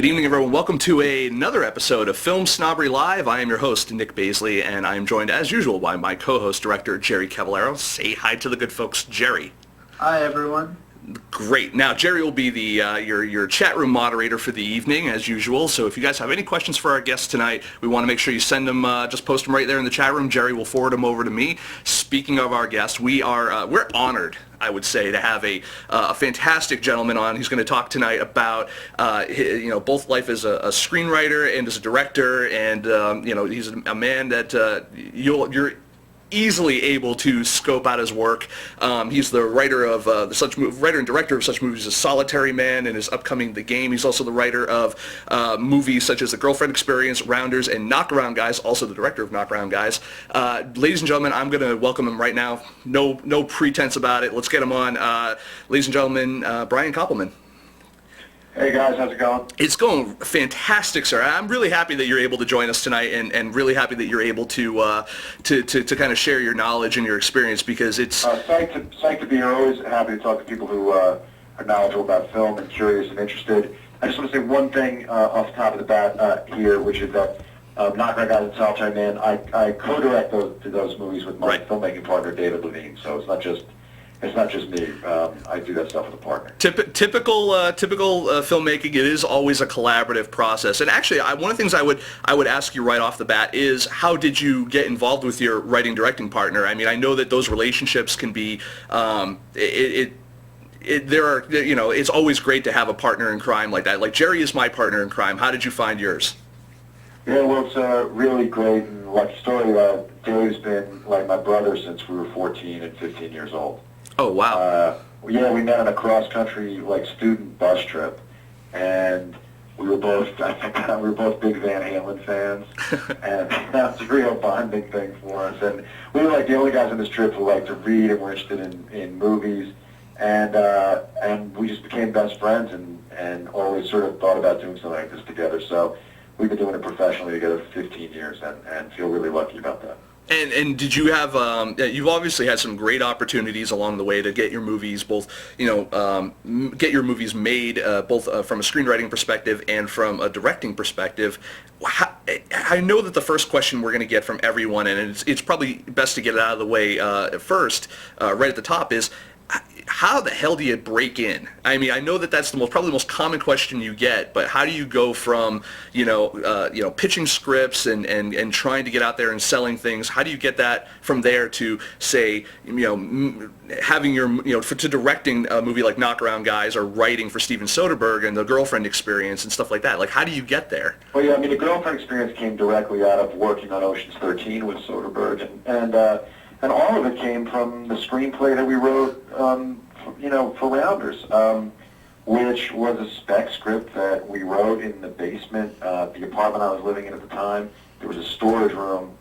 Good evening, everyone. Welcome to another episode of Film Snobbery Live. I am your host, Nick Baisley, and I am joined, as usual, by my co-host, director Jerry Cavallaro. Say hi to the good folks, Jerry. Hi, everyone. Great. Now, Jerry will be the your chat room moderator for the evening, as usual. So if you guys have any questions for our guests tonight, we want to make sure you send them, just post them right there in the chat room. Jerry will forward them over to me. Speaking of our guests, we're honored, I would say, to have a fantastic gentleman on. He's going to talk tonight about both life as a screenwriter and as a director, and he's a man that you're easily able to scope out his work. He's the writer of writer and director of such movies as Solitary Man and his upcoming The Game. He's also the writer of movies such as The Girlfriend Experience, Rounders, and Knockaround Guys. Also the director of Knockaround Guys. Ladies and gentlemen, I'm going to welcome him right now. No pretense about it. Let's get him on. Ladies and gentlemen, Brian Koppelman. Hey guys, how's it going? It's going fantastic, sir. I'm really happy that you're able to join us tonight, and really happy that you're able to kind of share your knowledge and your experience, because it's psyched to be here. Always happy to talk to people who are knowledgeable about film and curious and interested. I just want to say one thing off the top of the bat here, which is that Knockaround Guys and Solitary Man, I co-direct those movies with my filmmaking partner David Levine, so it's not just me. I do that stuff with a partner. Typical filmmaking. It is always a collaborative process. And actually, one of the things I would ask you right off the bat is, how did you get involved with your writing directing partner? I mean, I know that those relationships can be it's always great to have a partner in crime like that. Like Jerry is my partner in crime. How did you find yours? Yeah, well, it's a really great and lucky story. Jerry's been like my brother since we were 14 and 15 years old. Oh, wow. We met on a cross-country student bus trip, and we were both big Van Halen fans, and that was a real bonding thing for us. And we were the only guys on this trip who liked to read and were interested in movies, and we just became best friends and always sort of thought about doing something like this together. So we've been doing it professionally together for 15 years, and feel really lucky about that. And did you have, you've obviously had some great opportunities along the way to get your movies made, both from a screenwriting perspective and from a directing perspective. I know that the first question we're going to get from everyone, and it's probably best to get it out of the way first, right at the top, is, how the hell do you break in? I mean, I know that that's probably the most common question you get, but how do you go from, pitching scripts and trying to get out there and selling things? How do you get that from there to, say, having to directing a movie like Knockaround Guys, or writing for Steven Soderbergh and The Girlfriend Experience and stuff like that? Like, how do you get there? Well, yeah, I mean, The Girlfriend Experience came directly out of working on Ocean's 13 with Soderbergh, and all of it came from the screenplay that we wrote, for Rounders, which was a spec script that we wrote in the basement of the apartment I was living in at the time. There was a storage room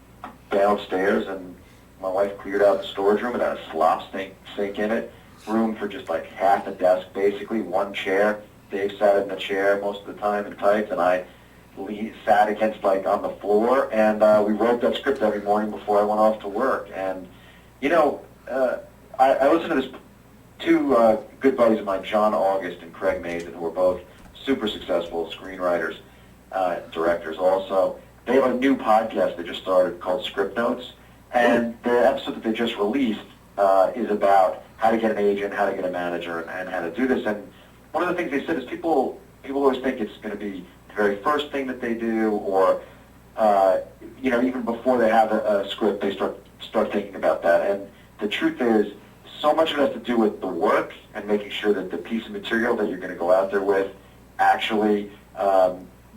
downstairs, and my wife cleared out the storage room. It had a slop sink in it, room for just half a desk, basically, one chair. Dave sat in the chair most of the time in tights, and I sat against on the floor, and we wrote that script every morning before I went off to work. And I listened to this two good buddies of mine, John August and Craig Mazin, who are both super successful screenwriters, directors also. They have a new podcast they just started called Script Notes, and the episode that they just released is about how to get an agent, how to get a manager, and how to do this. And one of the things they said is people always think it's going to be the very first thing that they do, or even before they have a script, they start thinking about that. And the truth is, so much of it has to do with the work and making sure that the piece of material that you're going to go out there with actually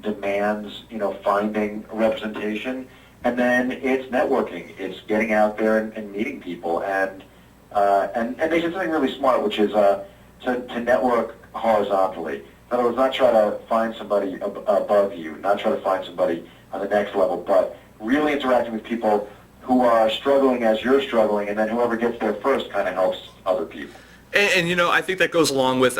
demands, finding a representation. And then it's networking. It's getting out there and meeting people. And they said something really smart, which is to network horizontally. In other words, not try to find somebody above you, not try to find somebody on the next level, but really interacting with people who are struggling as you're struggling, and then whoever gets there first kind of helps other people. And you know, I think that goes along with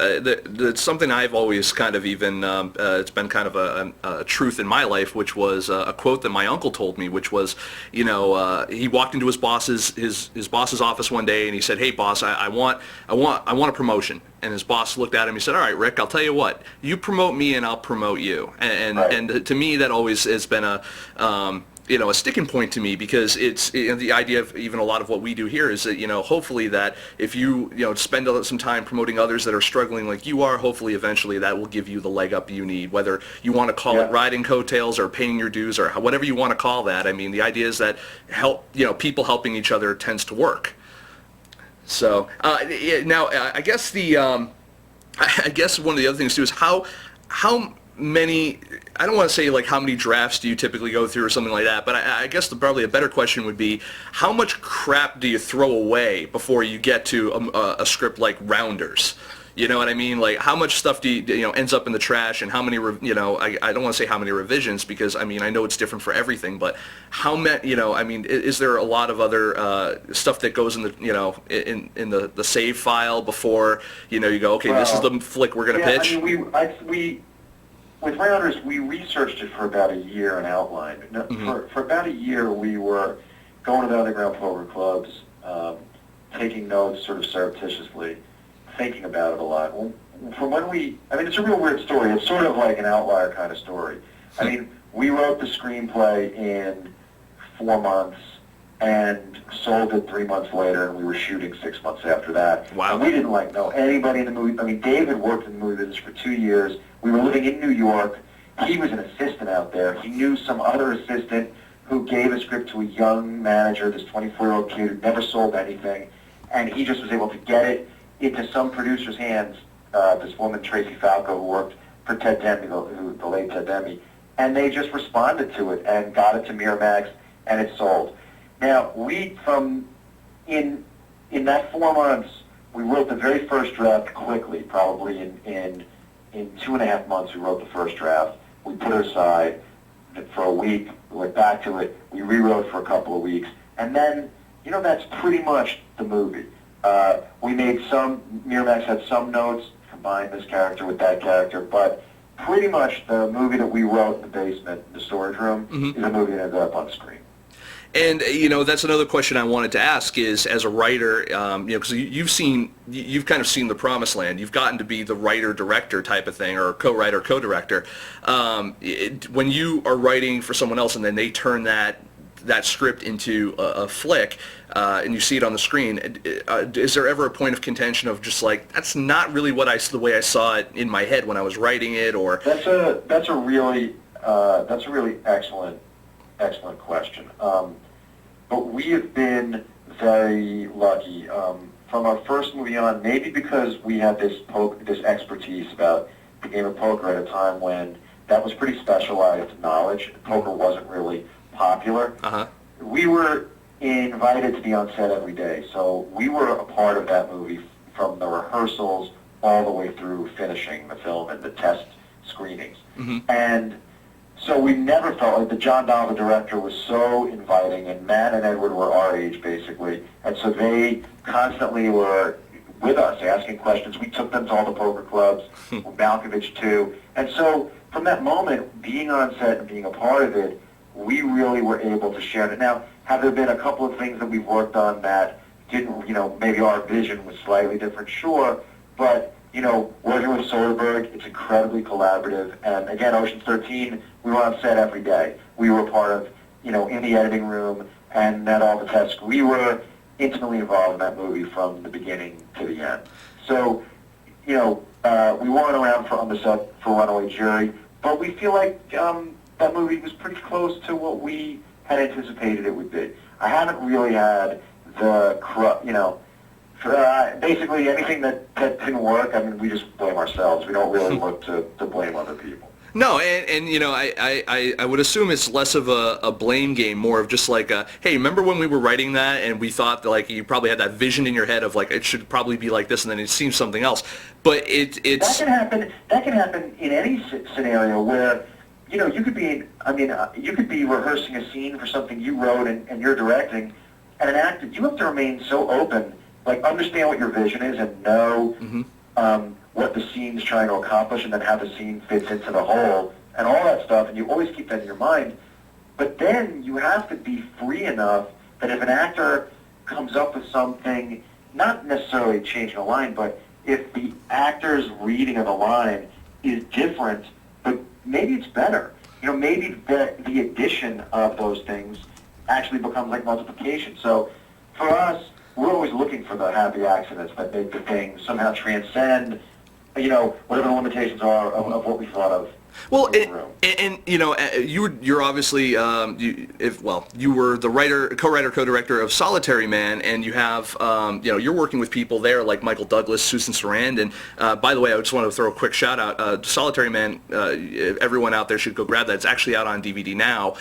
something I've always kind of even, it's been kind of a truth in my life, which was a quote that my uncle told me, which was, you know, he walked into his boss's office one day and he said, "Hey boss, I want a promotion." And his boss looked at him and he said, "All right, Rick, I'll tell you what, you promote me and I'll promote you." And to me, that always has been you know, a sticking point to me, because it's, you know, the idea of even a lot of what we do here is that, you know, hopefully that if you know, spend some time promoting others that are struggling like you are, hopefully eventually that will give you the leg up you need, whether you want to call it riding coattails or paying your dues or whatever you want to call that. I mean, the idea is that people helping each other tends to work. So now I guess I guess one of the other things too is how many, I don't want to say like how many drafts do you typically go through or something like that, but I guess probably a better question would be, how much crap do you throw away before you get to a script like Rounders? You know what I mean? Like, how much stuff do you know, ends up in the trash, and how many, you know, I don't want to say how many revisions, because, I mean, I know it's different for everything, but how many, you know, I mean, is there a lot of other stuff that goes in the, you know, in the save file before, you know, you go, okay, this is the flick we're going to pitch? I mean, with Rounders, we researched it for about a year and outlined. For about a year, we were going to the underground poker clubs, taking notes sort of surreptitiously, thinking about it a lot. From when I mean, it's a real weird story. It's sort of like an outlier kind of story. I mean, we wrote the screenplay in 4 months and sold it 3 months later, and we were shooting 6 months after that. Wow. And we didn't know anybody in the movie. I mean, Dave had worked in the movie business for 2 years. We were living in New York. He was an assistant out there. He knew some other assistant who gave a script to a young manager, this 24-year-old kid who never sold anything, and he just was able to get it into some producer's hands, this woman, Tracy Falco, who worked for Ted Demme, the late Ted Demme, and they just responded to it and got it to Miramax, and it sold. Now, in that 4 months, we wrote the very first draft quickly, probably in 2.5 months we wrote the first draft. We put it aside for a week, we went back to it, we rewrote for a couple of weeks, and then, you know, that's pretty much the movie. We made Miramax had some notes, combined this character with that character, but pretty much the movie that we wrote in the basement, the storage room, is a movie that ended up on screen. And, you know, that's another question I wanted to ask is, as a writer, you know, because you've kind of seen the promised land. You've gotten to be the writer-director type of thing, or co-writer, co-director. When you are writing for someone else and then they turn that script into a flick, and you see it on the screen, is there ever a point of contention of just like, that's not really the way I saw it in my head when I was writing it, or? That's a really excellent question. But we have been very lucky. From our first movie on, maybe because we had this expertise about the game of poker at a time when that was pretty specialized knowledge. Poker wasn't really popular. We were invited to be on set every day, so we were a part of that movie from the rehearsals all the way through finishing the film and the test screenings. And so we never felt like John Dahl, the director, was so inviting, and Matt and Edward were our age, basically, and so they constantly were with us, asking questions. We took them to all the poker clubs, Malkovich too, and so from that moment, being on set and being a part of it, we really were able to share it. Now, have there been a couple of things that we've worked on that didn't, you know, maybe our vision was slightly different? Sure, but, you know, working with Soderbergh, it's incredibly collaborative. And again, Ocean's 13, we were on set every day. We were part of, you know, in the editing room and at all the tests. We were intimately involved in that movie from the beginning to the end. So, you know, we weren't around on the set for Runaway Jury, but we feel like that movie was pretty close to what we had anticipated it would be. I haven't really had you know, basically anything that didn't work, I mean, we just blame ourselves. We don't really look to blame other people. No, and you know, I would assume it's less of a blame game, more of just like, hey, remember when we were writing that and we thought that, like, you probably had that vision in your head of like, it should probably be like this, and then it seems something else. But it's that can happen in any scenario where, you know, you could be rehearsing a scene for something you wrote and you're directing, and an actor, you have to remain so open like understand what your vision is and know what the scene's trying to accomplish, and then how the scene fits into the whole, and all that stuff, and you always keep that in your mind. But then you have to be free enough that if an actor comes up with something, not necessarily changing a line, but if the actor's reading of the line is different, but maybe it's better. You know, maybe the addition of those things actually becomes like multiplication. So for us, we're always looking for the happy accidents that make the thing somehow transcend, you know, whatever the limitations are of what we thought of. Well, and you know, you're obviously you were the co-writer, co-director of Solitary Man, and you have you know, you're working with people there like Michael Douglas, Susan Sarandon. By the way, I just want to throw a quick shout out. Solitary Man, everyone out there should go grab that. It's actually out on DVD now.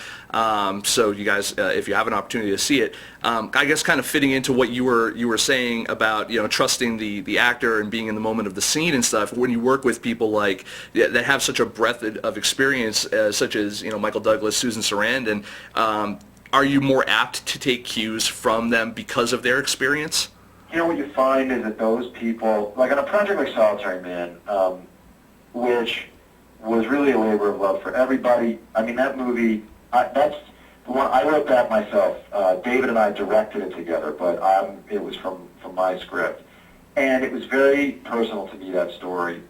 So you guys, if you have an opportunity to see it, I guess kind of fitting into what you were saying about, you know, trusting the actor and being in the moment of the scene and stuff. When you work with people like that have such a breadth of experience, such as, you know, Michael Douglas, Susan Sarandon, are you more apt to take cues from them because of their experience? You know, what you find is that those people, like on a project like Solitary Man, which was really a labor of love for everybody. I mean, that movie, that's the one, I wrote that myself. David and I directed it together, but it was from my script. And it was very personal to me, that story.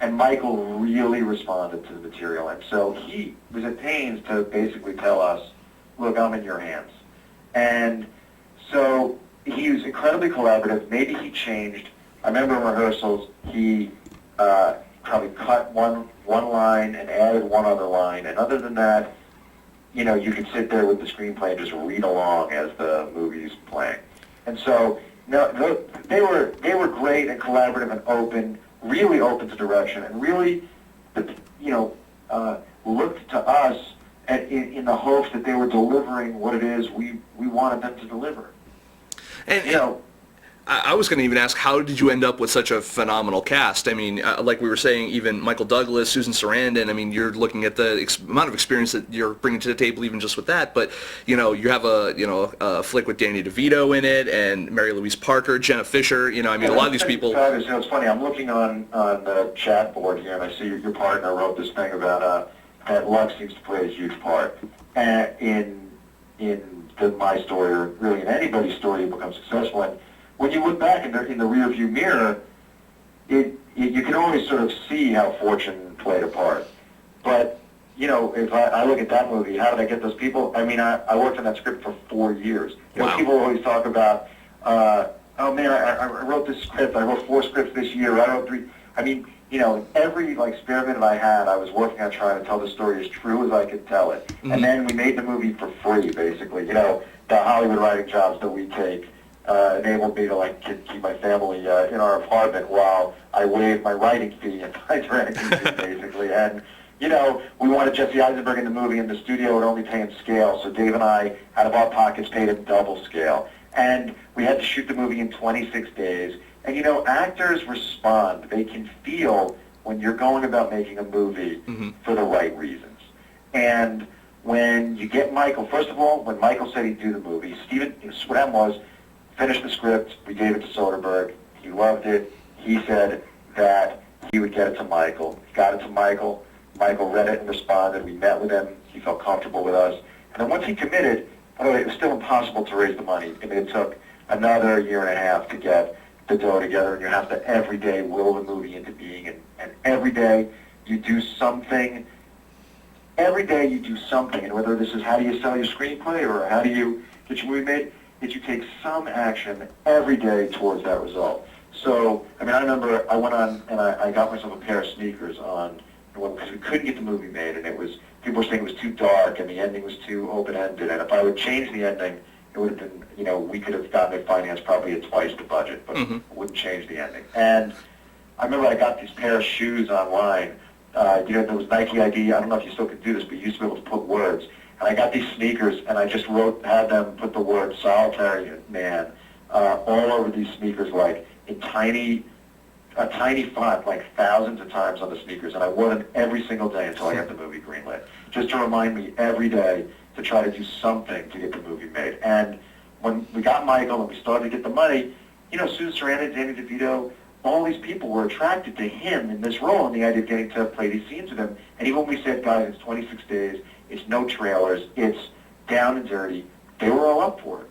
And Michael really responded to the material. And so he was at pains to basically tell us, look, I'm in your hands. And so he was incredibly collaborative. Maybe he changed. I remember in rehearsals, he probably cut one line and added one other line. And other than that, you know, you could sit there with the screenplay and just read along as the movie's playing. And so, no, they were great and collaborative and open, really open to direction, and really, you know, looked to us in the hopes that they were delivering what it is we wanted them to deliver. And you know, I was going to even ask, how did you end up with such a phenomenal cast? I mean, like we were saying, even Michael Douglas, Susan Sarandon, I mean, you're looking at the amount of experience that you're bringing to the table even just with that, but, you know, you have a flick with Danny DeVito in it, and Mary Louise Parker, Jenna Fisher, you know, I mean, a lot of these people... You know, it's funny, I'm looking on the chat board here, and I see your partner wrote this thing about that luck seems to play a huge part in my story, or really in anybody's story who becomes successful. And when you look back in the rearview mirror, you can always sort of see how fortune played a part. But, you know, if I look at that movie, how did I get those people? I mean, I worked on that script for 4 years. You know, people always talk about, oh man, I wrote this script, I wrote 4 scripts this year, I wrote 3. I mean, you know, every spare minute I had, I was working on trying to tell the story as true as I could tell it. Mm-hmm. And then we made the movie for free, basically. You know, the Hollywood writing jobs that we take enabled me to keep my family in our apartment while I waived my writing fee and my directing fee, basically. And you know, we wanted Jesse Eisenberg in the movie, and the studio would only pay in scale. So Dave and I, out of our pockets, paid him double scale. And we had to shoot the movie in 26 days. And you know, actors respond. They can feel when you're going about making a movie for the right reasons. And when you get Michael, first of all, when Michael said he'd do the movie, what happened was, finished the script, we gave it to Soderbergh, he loved it, he said that he would get it to Michael. He got it to Michael, Michael read it and responded, we met with him, he felt comfortable with us. And then once he committed, by the way, it was still impossible to raise the money. I mean, it took another year and a half to get the dough together, and you have to every day will the movie into being, and every day you do something. Every day you do something, and whether this is how do you sell your screenplay or how do you get your movie made, that you take some action every day towards that result. So, I mean, I remember I went on and I got myself a pair of sneakers on, because we couldn't get the movie made, and people were saying it was too dark and the ending was too open-ended, and if I would change the ending, it would have been, you know, we could have gotten it financed probably at twice the budget, but it wouldn't change the ending. And I remember I got these pair of shoes online. You know, there was Nike ID. I don't know if you still could do this, but you used to be able to put words. And I got these sneakers, and I just had them put the word Solitary Man all over these sneakers, like in a tiny font, like thousands of times on the sneakers. And I wore them every single day until I got the movie greenlit, just to remind me every day to try to do something to get the movie made. And when we got Michael and we started to get the money, Susan Sarandon, Danny DeVito, all these people were attracted to him in this role and the idea of getting to play these scenes with him. And even when we said, guys, it's 26 days, it's no trailers, it's down and dirty, they were all up for it.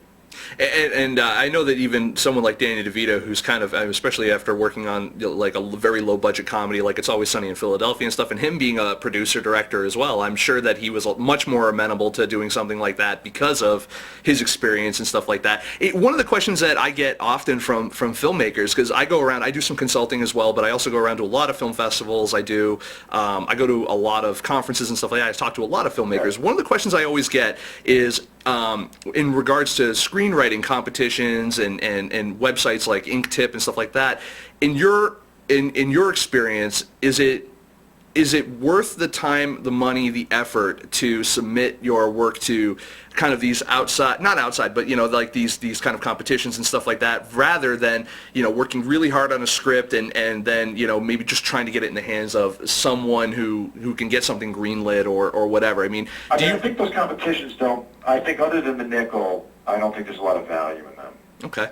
And I know that even someone like Danny DeVito, who's kind of, especially after working on like a very low budget comedy like It's Always Sunny in Philadelphia and stuff, and him being a producer director as well, I'm sure that he was much more amenable to doing something like that because of his experience and stuff like that. One of the questions that I get often from filmmakers, because I go around, I do some consulting as well, but I also go around to a lot of film festivals. I go to a lot of conferences and stuff like that. I talk to a lot of filmmakers. One of the questions I always get is in regards to screenwriting competitions and websites like Inktip and stuff like that. In your experience, is it worth the time, the money, the effort to submit your work to kind of these not outside, but like these kind of competitions and stuff like that, rather than working really hard on a script and then maybe just trying to get it in the hands of someone who can get something greenlit or whatever? I mean, I think those competitions don't. I think other than the nickel, I don't think there's a lot of value in them. Okay.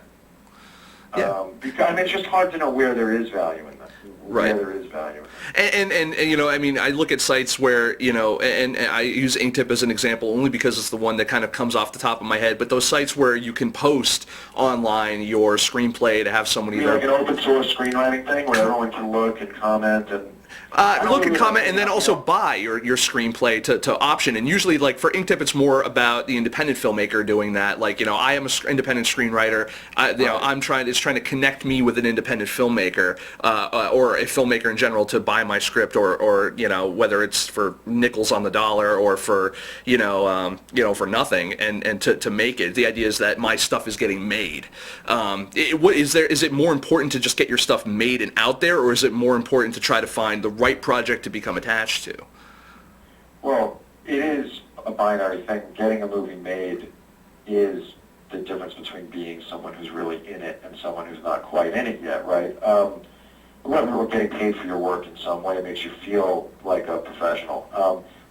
Yeah. Because it's just hard to know where there is value in them. Right. Where there is value. And I look at sites where, and I use Inktip as an example only because it's the one that kind of comes off the top of my head, but those sites where you can post online your screenplay to have someone either... like an open source screenwriting thing where everyone can look and comment and... look and comment, and then also buy your screenplay to option. And usually, like for Inktip, it's more about the independent filmmaker doing that. Like, I am an independent screenwriter. It's trying to connect me with an independent filmmaker or a filmmaker in general to buy my script, or whether it's for nickels on the dollar or for for nothing, and to make it. The idea is that my stuff is getting made. Is it more important to just get your stuff made and out there, or is it more important to try to find the right project to become attached to? Well, it is a binary thing. Getting a movie made is the difference between being someone who's really in it and someone who's not quite in it yet, right? Or getting paid for your work in some way makes you feel like a professional.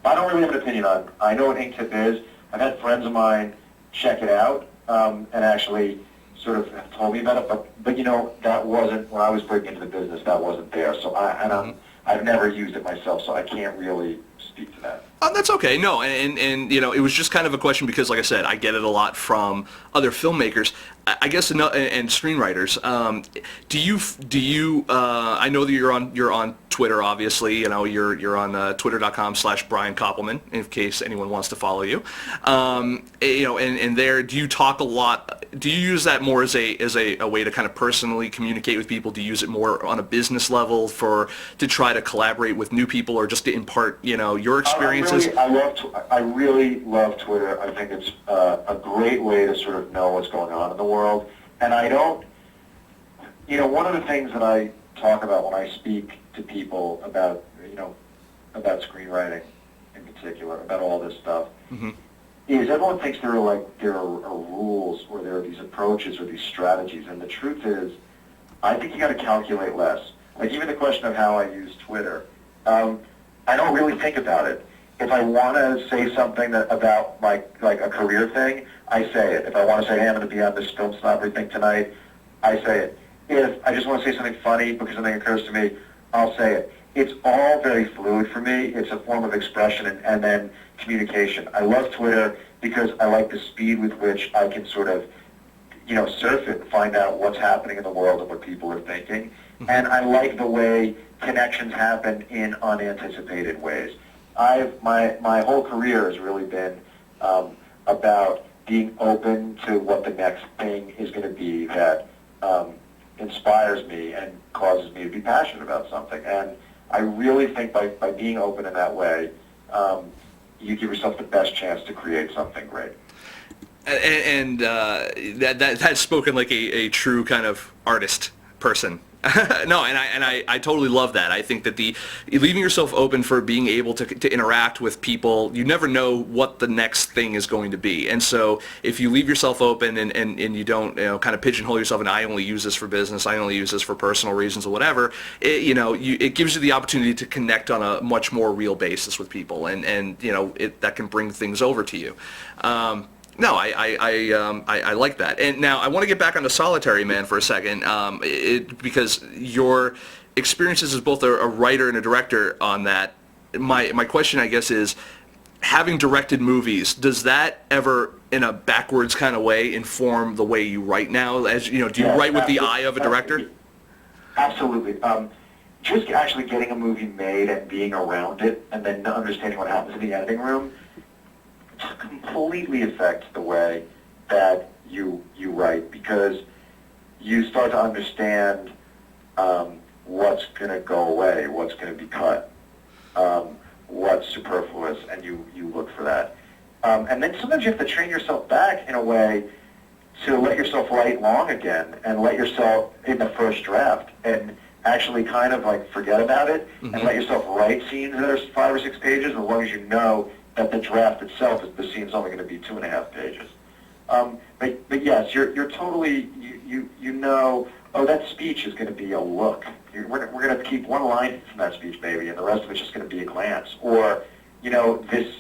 I don't really have an opinion on. I know what Inktip is. I've had friends of mine check it out and actually sort of have told me about it, but that wasn't when I was breaking into the business. That wasn't there. So I've never used it myself, so I can't really speak to that. That's okay. No, and it was just kind of a question because, like I said, I get it a lot from other filmmakers. I guess and screenwriters. Do you? I know that you're on Twitter. Obviously, you're on twitter.com/Brian Koppelman. In case anyone wants to follow you, and there, do you talk a lot? Do you use that more as a way to kind of personally communicate with people? Do you use it more on a business level to try to collaborate with new people, or just to impart your experiences? I really love Twitter. I think it's a great way to sort of know what's going on in the world. And I don't, one of the things that I talk about when I speak to people about, about screenwriting in particular, about all this stuff, is everyone thinks there are rules or there are these approaches or these strategies. And the truth is, I think you got to calculate less. Like even the question of how I use Twitter, I don't really think about it. If I want to say something about like a career thing, I say it. If I want to say, hey, I'm going to be on this FilmSnobbery thing tonight, I say it. If I just want to say something funny because something occurs to me, I'll say it. It's all very fluid for me. It's a form of expression and then communication. I love Twitter because I like the speed with which I can sort of, surf it and find out what's happening in the world and what people are thinking. And I like the way connections happen in unanticipated ways. My whole career has really been about being open to what the next thing is going to be that inspires me and causes me to be passionate about something. And I really think by being open in that way, you give yourself the best chance to create something great. And that's spoken like a true kind of artist person. No, and I totally love that. I think that leaving yourself open for being able to interact with people, you never know what the next thing is going to be. And so if you leave yourself open and you don't kind of pigeonhole yourself and I only use this for business, I only use this for personal reasons or whatever, it gives you the opportunity to connect on a much more real basis with people, and that can bring things over to you. No, I like that. And now I want to get back onto Solitary Man for a second, because your experiences as both a writer and a director on that. My question, I guess, is, having directed movies, does that ever, in a backwards kind of way, inform the way you write now? As you know, do you write with the eye of a director? Absolutely. Just actually getting a movie made and being around it, and then understanding what happens in the editing room, completely affects the way that you write, because you start to understand what's going to go away, what's going to be cut, what's superfluous, and you look for that. And then sometimes you have to train yourself back in a way to let yourself write long again and let yourself in the first draft and actually kind of like forget about it and let yourself write scenes that are 5 or 6 pages, as long as you know that the draft itself, the scene's only going to be 2.5 pages. But yes, you're totally, you know, oh, that speech is going to be a look. We're going to keep one line from that speech, baby, and the rest of it's just going to be a glance. Or, you know, this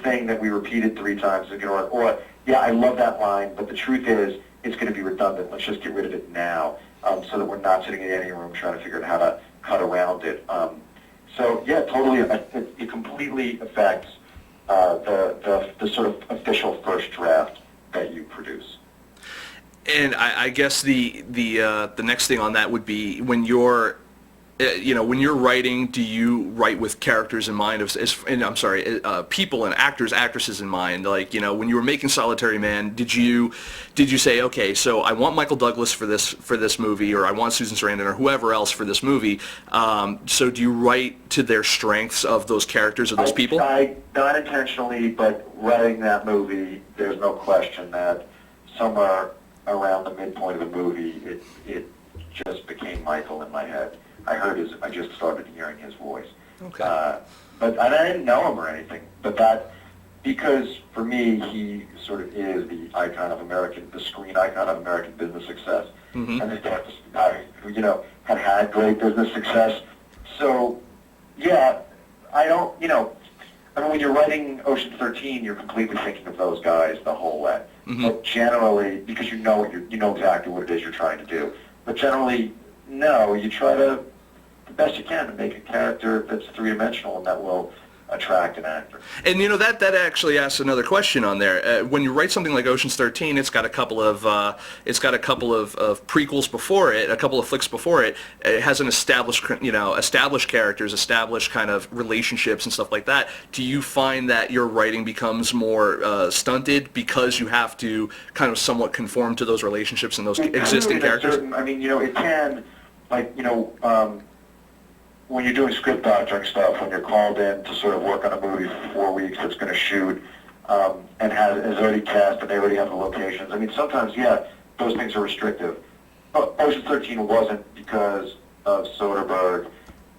thing that we repeated 3 times is going to work. Or, yeah, I love that line, but the truth is it's going to be redundant. Let's just get rid of it now, so that we're not sitting in any room trying to figure out how to cut around it. So, yeah, totally, it completely affects the sort of official first draft that you produce. And I guess the next thing on that would be, when you're when you're writing, do you write with characters in mind, people and actors, actresses in mind? Like, you know, when you were making Solitary Man, did you say, okay, so I want Michael Douglas for this movie, or I want Susan Sarandon or whoever else for this movie? So do you write to their strengths of those characters or those people? I not intentionally, but writing that movie, there's no question that somewhere around the midpoint of the movie, it just became Michael in my head. I just started hearing his voice. Okay. But I didn't know him or anything. But that, because for me, he sort of is the screen icon of American business success. And this guy who, you know, had great business success. So, yeah, I mean, when you're writing Ocean 13, you're completely thinking of those guys the whole way. But generally, because you know exactly what it is you're trying to do. But generally, no, you try to, the best you can, to make a character that's 3-dimensional and that will attract an actor. And you know, that actually asks another question on there. When you write something like Ocean's 13, it's got a couple of prequels before it, a couple of flicks before it. It has an established characters, established kind of relationships and stuff like that. Do you find that your writing becomes more stunted because you have to kind of somewhat conform to those relationships and those existing characters? I mean, you know, it can, like, you know, when you're doing script doctoring stuff, when you're called in to sort of work on a movie for 4 weeks that's going to shoot, and is already cast and they already have the locations. I mean, sometimes, yeah, those things are restrictive. But Ocean 13 wasn't, because of Soderbergh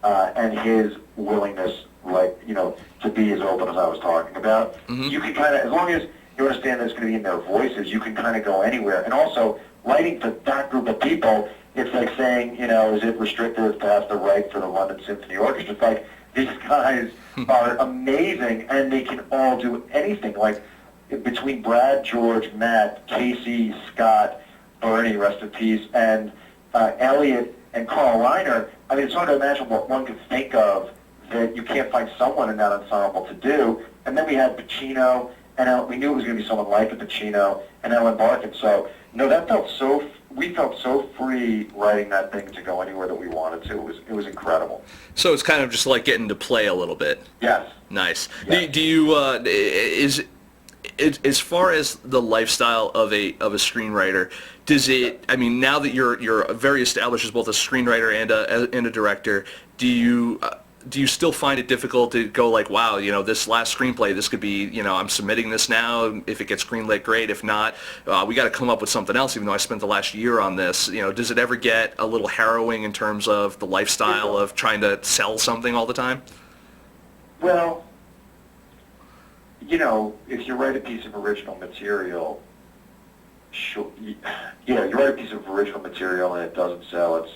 and his willingness, like, you know, to be as open as I was talking about. You can kind of, as long as you understand that it's going to be in their voices, you can kind of go anywhere. And also, writing for that group of people, it's like saying, you know, is it restrictive to have to write for the London Symphony Orchestra? It's like, these guys are amazing, and they can all do anything. Like, between Brad, George, Matt, Casey, Scott, Bernie, rest in peace, and Elliot and Carl Reiner, I mean, it's hard to imagine what one could think of that you can't find someone in that ensemble to do. And then we had Pacino, and we knew it was going to be someone like Pacino and Ellen Barkin. So, no, we felt so free writing that thing to go anywhere that we wanted to. It was incredible. So it's kind of just like getting to play a little bit. Yes. Nice. Yes. Do you as far as the lifestyle of a screenwriter, does it? I mean, now that you're very established as both a screenwriter and a director, do you still find it difficult to go like, wow, you know, this last screenplay, this could be, you know, I'm submitting this now. If it gets greenlit, great. If not, we got to come up with something else, even though I spent the last year on this. You know, does it ever get a little harrowing in terms of the lifestyle of trying to sell something all the time? Well, you know, if you write a piece of original material, you write a piece of original material and it doesn't sell,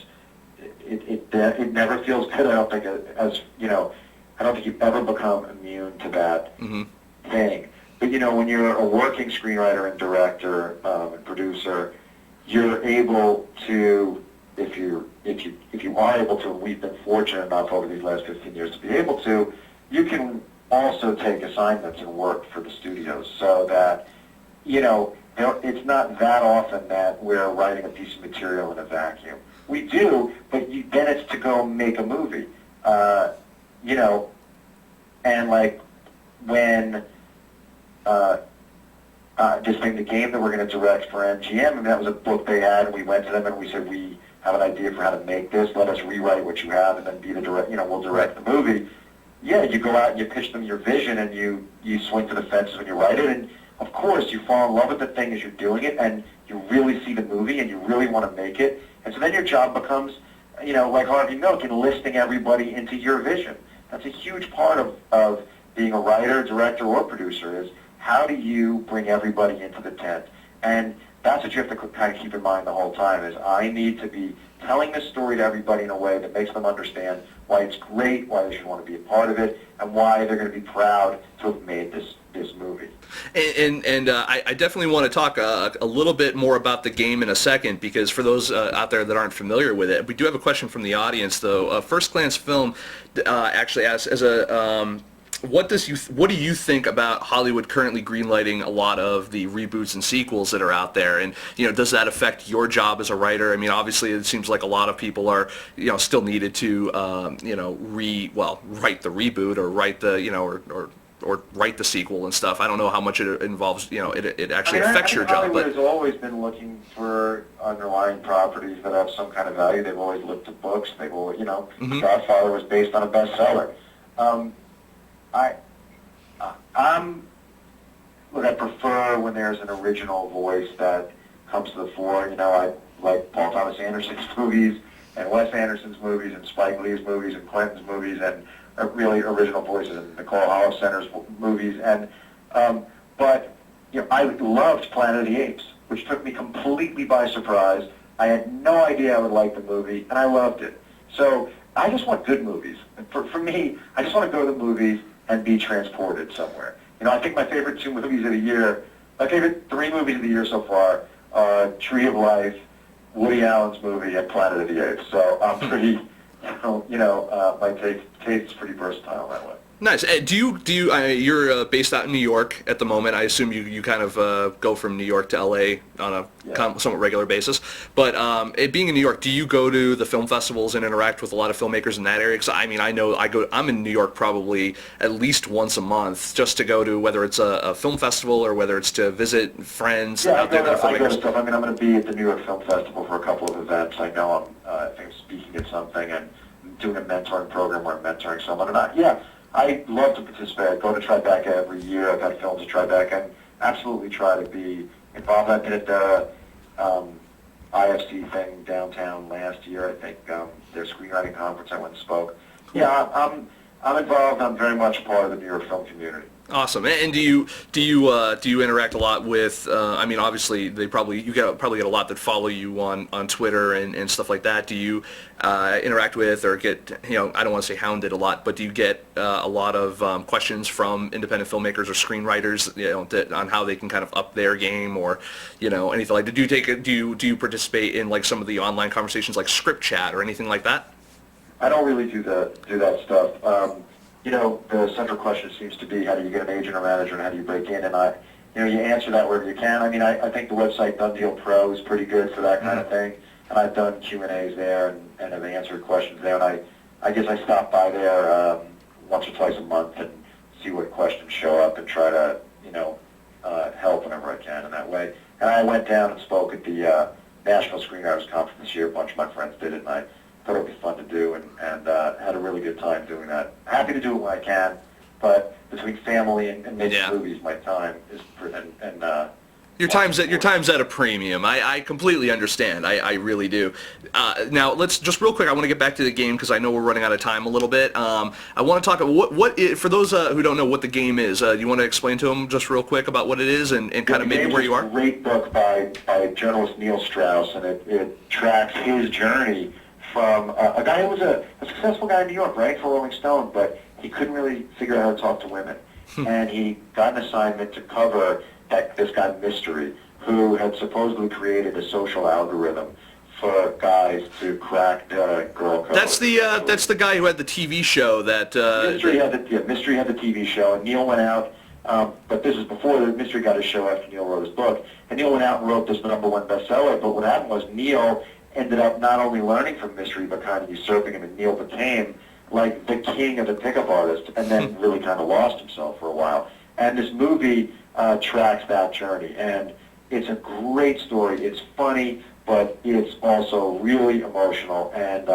it never feels good. I don't think, I don't think you ever become immune to that thing. But when you're a working screenwriter and director and producer, you're able to, if you are able to, and we've been fortunate enough over these last 15 years to be able to, you can also take assignments and work for the studios, so that it's not that often that we're writing a piece of material in a vacuum. We do, but then it's to go make a movie, and like when this thing, The Game, that we're going to direct for MGM, that was a book they had, and we went to them and we said, we have an idea for how to make this, let us rewrite what you have and then be the we'll direct the movie. Yeah, you go out and you pitch them your vision and you swing to the fences when you write it, and of course you fall in love with the thing as you're doing it, and you really see the movie and you really want to make it, and so then your job becomes, like Harvey Milk, enlisting everybody into your vision. That's a huge part of being a writer, director, or producer, is how do you bring everybody into the tent? And that's what you have to kind of keep in mind the whole time, is I need to be telling this story to everybody in a way that makes them understand why it's great, why they should want to be a part of it, and why they're going to be proud to have made this movie. And I definitely want to talk a little bit more about The Game in a second, because for those out there that aren't familiar with it, we do have a question from the audience, though. First Glance Film actually asks, what do you think about Hollywood currently greenlighting a lot of the reboots and sequels that are out there? And does that affect your job as a writer? I mean, obviously, it seems like a lot of people are still needed to write the reboot or write the or write the sequel and stuff. I don't know how much it involves. It actually affects your job. Hollywood has always been looking for underlying properties that have some kind of value. They've always looked to books. They've always, Godfather was based on a bestseller. I prefer when there's an original voice that comes to the fore. I like Paul Thomas Anderson's movies and Wes Anderson's movies and Spike Lee's movies and Clinton's movies and really original voices and Nicole Hollow Center's movies. And but I loved Planet of the Apes, which took me completely by surprise. I had no idea I would like the movie, and I loved it. So I just want good movies. For me, I just want to go to the movies and be transported somewhere. I think my favorite 2 movies of the year, my favorite 3 movies of the year so far are Tree of Life, Woody Allen's movie, and Planet of the Apes. So I'm pretty, my taste is pretty versatile that way. Nice. Do you you're based out in New York at the moment. I assume you kind of go from New York to LA on a somewhat regular basis. But being in New York, do you go to the film festivals and interact with a lot of filmmakers in that area? Because I know I'm in New York probably at least once a month just to go to, whether it's a film festival or whether it's to visit friends out there that are filmmakers. I go to stuff. I'm going to be at the New York Film Festival for a couple of events. I know I think I'm speaking at something and doing a mentoring program where I'm mentoring someone. And I love to participate. I go to Tribeca every year. I've had films at Tribeca and absolutely try to be involved. I've been at the IFC thing downtown last year. I think their screenwriting conference. I went and spoke. Yeah, I'm involved. I'm very much part of the New York film community. Awesome. And do you interact a lot with? Obviously, you probably get a lot that follow you on Twitter and stuff like that. Do you interact with or get I don't want to say hounded a lot, but do you get a lot of questions from independent filmmakers or screenwriters on how they can kind of up their game or anything like that? Do you participate in like some of the online conversations like Script Chat or anything like that? I don't really do that stuff. The central question seems to be how do you get an agent or manager and how do you break in? And you answer that wherever you can. I think the website Done Deal Pro is pretty good for that kind of thing. And I've done Q&As there and have answered questions there. And I guess I stop by there once or twice a month and see what questions show up and try to, help whenever I can in that way. And I went down and spoke at the National Screenwriters Conference this year. A bunch of my friends did it, and I thought it would be fun to do and had a really good time doing that. Happy to do it when I can, but between family and making movies, my time is your time's at a premium. I completely understand. I really do. Now let's just real quick. I want to get back to The Game because I know we're running out of time a little bit. I want to talk about what for those who don't know what The Game is. Do you want to explain to them just real quick about what it is and kind of maybe where you are? It's a great book by journalist Neil Strauss, and it tracks his journey from a guy who was a successful guy in New York, right, for Rolling Stone, but he couldn't really figure out how to talk to women. and he got an assignment to cover this guy Mystery, who had supposedly created a social algorithm for guys to crack girl codes. That's the guy who had the TV show that... Mystery had the TV show, and Neil went out, but this is before the Mystery got his show after Neil wrote his book, and Neil went out and wrote this #1 bestseller, but what happened was Neil ended up not only learning from Mystery, but kind of usurping him, and Neil became like the king of the pickup artist, and then really kind of lost himself for a while. And this movie tracks that journey, and it's a great story. It's funny, but it's also really emotional, and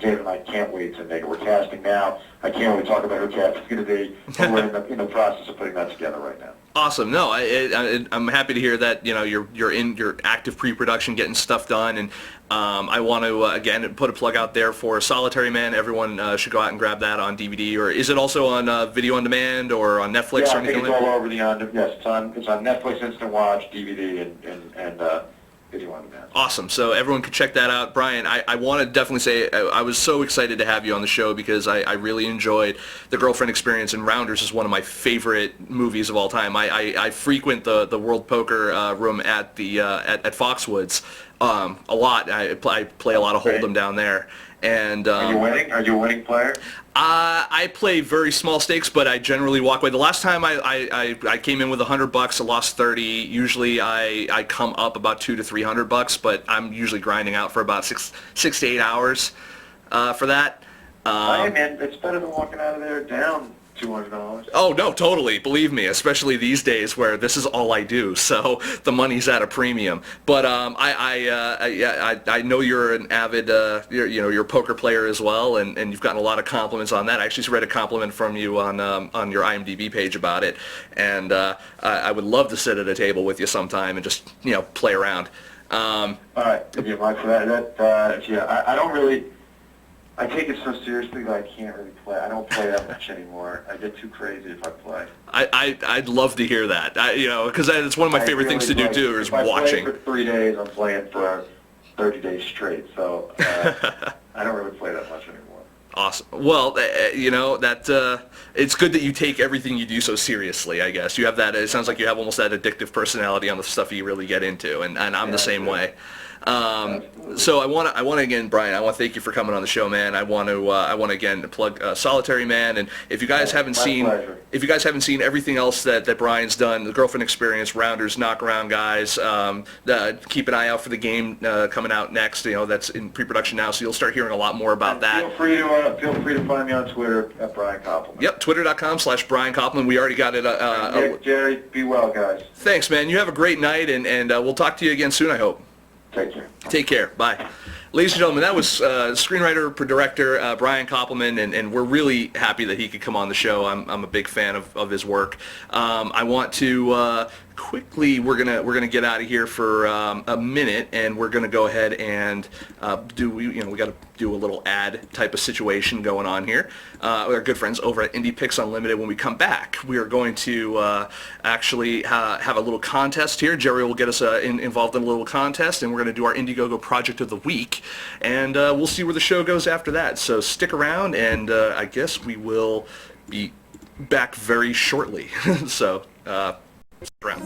David and I can't wait to make it. We're casting now. I can't wait to talk about who cast is going to be. We're in the process of putting that together right now. Awesome. No, I'm happy to hear that you're in your active pre-production, getting stuff done, and I want to again put a plug out there for Solitary Man. Everyone should go out and grab that on DVD, or is it also on video on demand or on Netflix or anything like that? Yeah, I think it's all over the yes, it's on Netflix Instant Watch, DVD, and video on demand. Awesome. So everyone can check that out. Brian, I want to definitely say I was so excited to have you on the show because I really enjoyed The Girlfriend Experience, and Rounders is one of my favorite movies of all time. I frequent the World Poker room at Foxwoods a lot. I play a lot of Hold'em down there. And Are you winning? Are you a winning player? I play very small stakes, but I generally walk away. The last time I came in with $100, I lost 30. Usually I come up about $200 to $300, but I'm usually grinding out for about six to 8 hours for that. Hey man, it's better than walking out of there down $200. Oh no, totally. Believe me, especially these days where this is all I do, so the money's at a premium. But I know you're an avid, you're a poker player as well, and you've gotten a lot of compliments on that. I actually read a compliment from you on your IMDb page about it, and I would love to sit at a table with you sometime and just play around. All right, if you mind for that, I don't really. I take it so seriously that I can't really play. I don't play that much anymore. I get too crazy if I play. I'd love to hear that. Because it's one of my favorite things to do too, is watching. If I play for 3 days, I'm playing for 30 days straight. So I don't really play that much anymore. Awesome. Well, it's good that you take everything you do so seriously, I guess. You have that, it sounds like you have almost that addictive personality on the stuff you really get into, and I'm the same way. So I want to again, Brian, I want to thank you for coming on the show, man. I want to again plug Solitary Man, and if you guys haven't seen everything else that Brian's done, The Girlfriend Experience, Rounders, Knockaround Guys, keep an eye out for the game coming out next. That's in pre-production now, so you'll start hearing a lot more about that. Feel free to find me on Twitter at Brian Koppelman. Yep, twitter.com/Brian Koppelman. We already got it. Jerry, be well, guys. Thanks, man. You have a great night, and we'll talk to you again soon, I hope. Take care. Take care. Bye. Ladies and gentlemen, that was screenwriter, director Brian Koppelman, and we're really happy that he could come on the show. I'm a big fan of his work. I want to quickly, we're gonna get out of here for a minute, and we're gonna go ahead and we got to do a little ad type of situation going on here with our good friends over at Indie Picks Unlimited. When we come back, we are going to actually have a little contest here. Jerry will get us involved in a little contest, and we're going to do our IndieGoGo Project of the Week, and we'll see where the show goes after that. So stick around, and I guess we will be back very shortly. So stick around.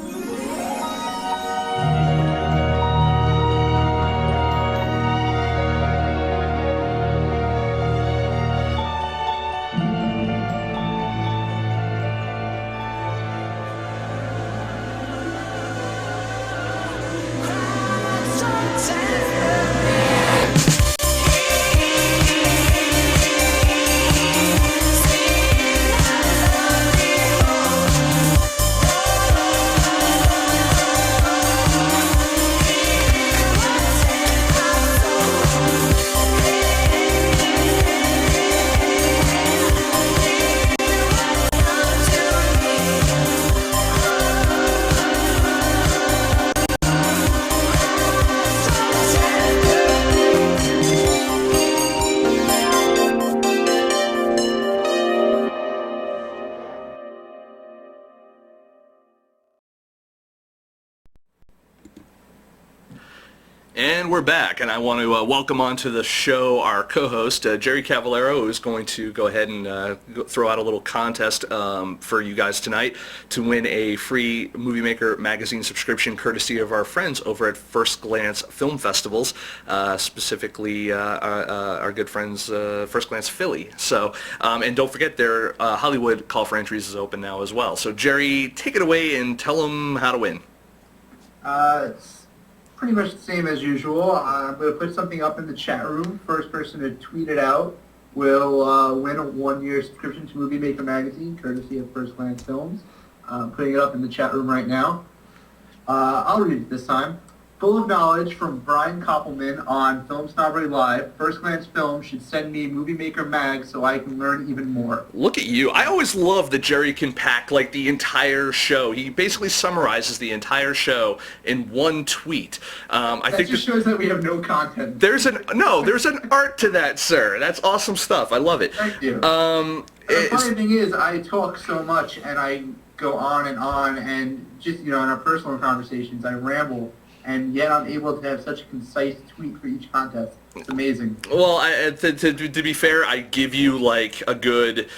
And we're back, and I want to welcome onto the show our co-host, Jerry Cavallaro, who is going to go ahead and throw out a little contest for you guys tonight to win a free Movie Maker magazine subscription courtesy of our friends over at First Glance Film Festivals, specifically our good friends First Glance Philly. So, and don't forget their Hollywood call for entries is open now as well. So Jerry, take it away and tell them how to win. It's pretty much the same as usual. I'm going to put something up in the chat room. First person to tweet it out will win a one-year subscription to Movie Maker magazine, courtesy of First Glance Films. I'm putting it up in the chat room right now. I'll read it this time. Full of knowledge from Brian Koppelman on FilmSnobbery Live. First Glance Films should send me Movie Maker mag so I can learn even more. Look at you. I always love that Jerry can pack like the entire show. He basically summarizes the entire show in one tweet. I think just shows that we have no content. There's an art to that, sir. That's awesome stuff. I love it. Thank you. The funny thing is, I talk so much and I go on, and just, in our personal conversations, I ramble. And yet I'm able to have such a concise tweet for each contest. It's amazing. Well, to be fair, I give you like a good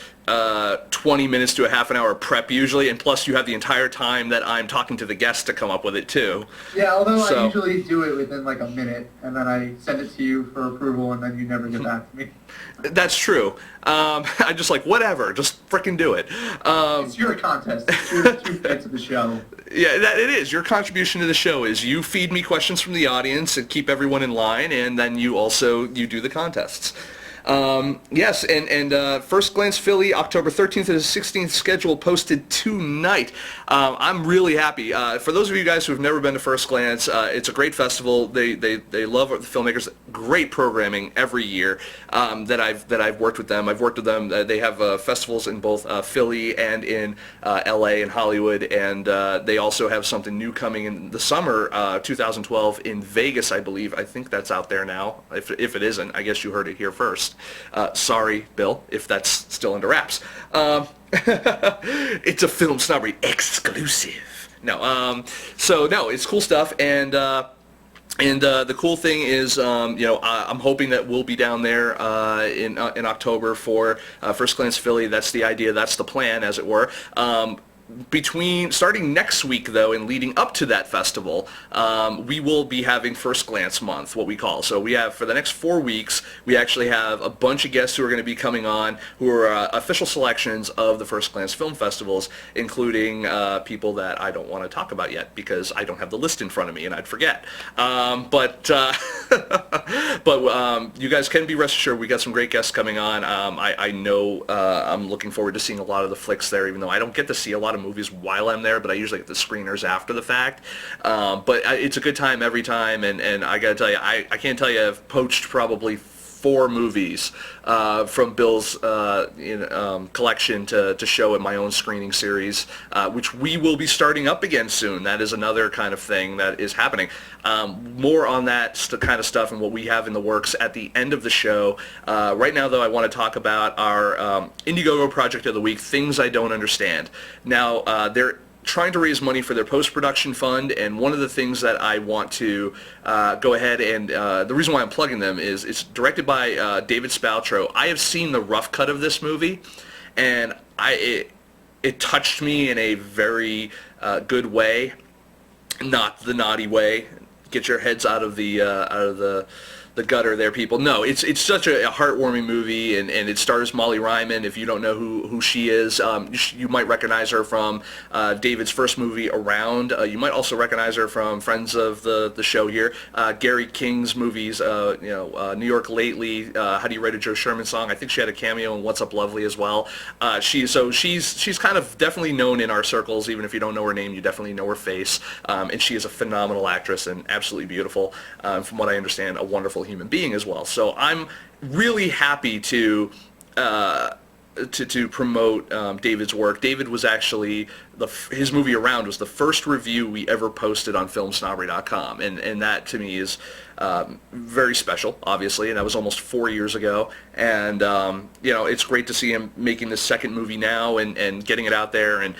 20 minutes to a half an hour prep usually, and plus you have the entire time that I'm talking to the guests to come up with it too. Yeah, although I usually do it within like a minute, and then I send it to you for approval, and then you never get back to me. That's true. I'm just like, whatever, just frickin' do it. It's your contest. It's your 2 minutes of the show. Yeah, it is. Your contribution to the show is you feed me questions from the audience and keep everyone in line, and then you do the contests. Yes, and First Glance Philly, October 13th to the 16th, schedule posted tonight. I'm really happy. For those of you guys who have never been to First Glance, it's a great festival. They love the filmmakers. Great programming every year that I've worked with them. I've worked with them. They have festivals in both Philly and in LA and Hollywood, and they also have something new coming in the summer 2012 in Vegas, I believe. I think that's out there now. If it isn't, I guess you heard it here first. Sorry, Bill, if that's still under wraps. It's a FilmSnobbery exclusive. No, so no, it's cool stuff, and the cool thing is, I'm hoping that we'll be down there in October for First Glance Philly. That's the idea. That's the plan, as it were. Starting next week, though, and leading up to that festival, we will be having First Glance Month, what we call. So we have, for the next 4 weeks, we actually have a bunch of guests who are going to be coming on who are official selections of the First Glance Film Festivals, including people that I don't want to talk about yet because I don't have the list in front of me and I'd forget. But you guys can be rest assured we got some great guests coming on. I know I'm looking forward to seeing a lot of the flicks there, even though I don't get to see a lot of movies while I'm there, but I usually get the screeners after the fact. But it's a good time every time, and I gotta tell you, I can't tell you, I've poached probably 4 movies from Bill's collection to show at my own screening series, which we will be starting up again soon. That is another kind of thing that is happening. More on that kind of stuff and what we have in the works at the end of the show. Right now, though, I want to talk about our IndieGoGo Project of the Week, Things I Don't Understand. Now, they're trying to raise money for their post-production fund, and one of the things that I want to go ahead and the reason why I'm plugging them is it's directed by David Spaltro. I have seen the rough cut of this movie, and it touched me in a very good way, not the naughty way. Get your heads out of the gutter there, people. No, it's such a heartwarming movie, and it stars Molly Ryman. If you don't know who she is, you might recognize her from David's first movie, Around. You might also recognize her from friends of the show here, Gary King's movies, New York Lately, How Do You Write a Joe Sherman Song? I think she had a cameo in What's Up Lovely as well. She's kind of definitely known in our circles. Even if you don't know her name, you definitely know her face. And she is a phenomenal actress and absolutely beautiful. From what I understand, a wonderful human being as well. So I'm really happy to promote David's work. David was actually, his movie Around was the first review we ever posted on FilmSnobbery.com, and that to me is very special, obviously, and that was almost 4 years ago, and it's great to see him making this second movie now and getting it out there, and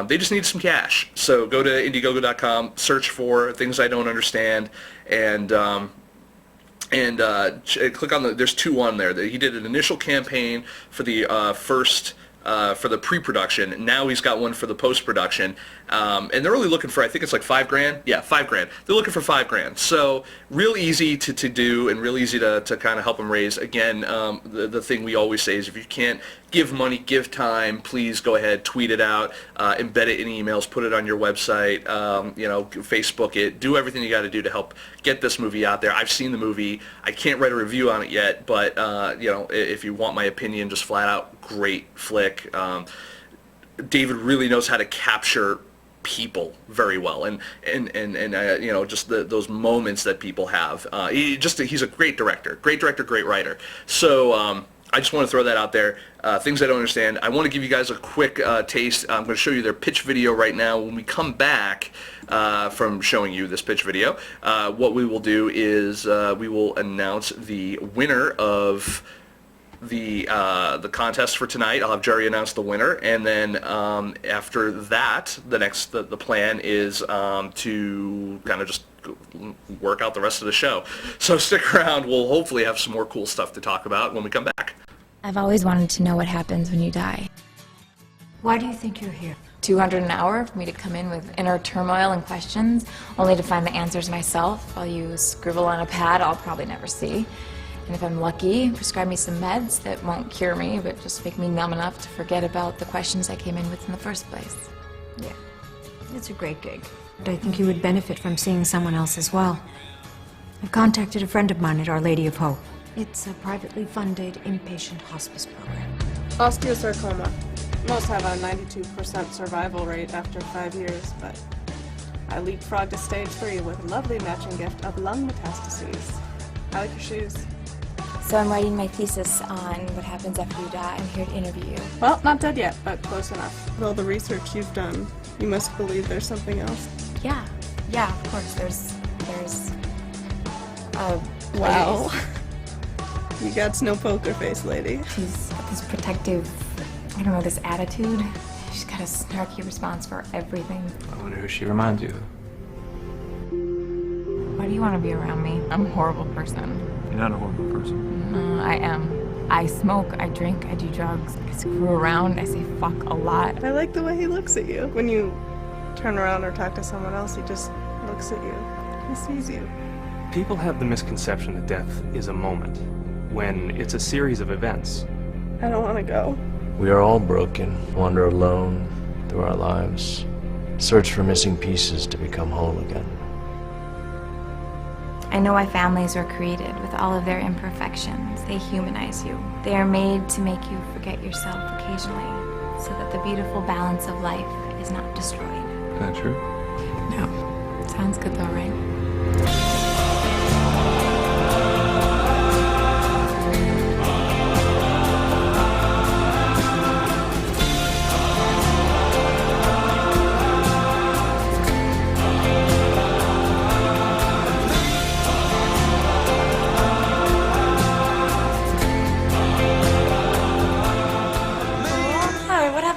they just need some cash. So go to IndieGoGo.com, search for Things I Don't Understand, and and click on there's two on there. He did an initial campaign for the first for the pre-production. Now he's got one for the post-production, and they're really looking for, I think it's like $5,000. Yeah, $5,000. They're looking for $5,000. So real easy to do and real easy to kind of help them raise. Again, the thing we always say is if you can't give money, give time. Please go ahead, tweet it out, embed it in emails, put it on your website, Facebook it. Do everything you got to do to help get this movie out there. I've seen the movie. I can't write a review on it yet, but if you want my opinion, just flat out, great flick. David really knows how to capture people very well, and just those moments that people have. He's a great director, great writer. So I just want to throw that out there. Things I don't understand. I want to give you guys a quick taste. I'm going to show you their pitch video right now. When we come back from showing you this pitch video, what we will do is we will announce the winner of the contest for tonight. I'll have Jerry announce the winner, and then after that, the plan is to kind of just work out the rest of the show. So stick around. We'll hopefully have some more cool stuff to talk about when we come back. I've always wanted to know what happens when you die. Why do you think you're here? 200 an hour for me to come in with inner turmoil and questions, only to find the answers myself while you scribble on a pad I'll probably never see. And if I'm lucky, prescribe me some meds that won't cure me, but just make me numb enough to forget about the questions I came in with in the first place. Yeah, it's a great gig. But I think you would benefit from seeing someone else as well. I've contacted a friend of mine at Our Lady of Hope. It's a privately funded inpatient hospice program. Osteosarcoma. Most have a 92% survival rate after 5 years, but I leapfrogged to stage 3 with a lovely matching gift of lung metastases. I like your shoes. So I'm writing my thesis on what happens after you die. I'm here to interview you. Well, not dead yet, but close enough. With all the research you've done, you must believe there's something else. Yeah, of course, there's Wow. You got no poker face, lady. She's got this protective, this attitude. She's got a snarky response for everything. I wonder who she reminds you of. Why do you want to be around me? I'm a horrible person. You're not a horrible person. No, I am. I smoke, I drink, I do drugs, I screw around, I say fuck a lot. I like the way he looks at you. When you turn around or talk to someone else, he just looks at you. He sees you. People have the misconception that death is a moment, when it's a series of events. I don't want to go. We are all broken, wander alone through our lives, search for missing pieces to become whole again. I know why families were created with all of their imperfections. They humanize you. They are made to make you forget yourself occasionally, so that the beautiful balance of life is not destroyed. Is that true? No. Sounds good though, right?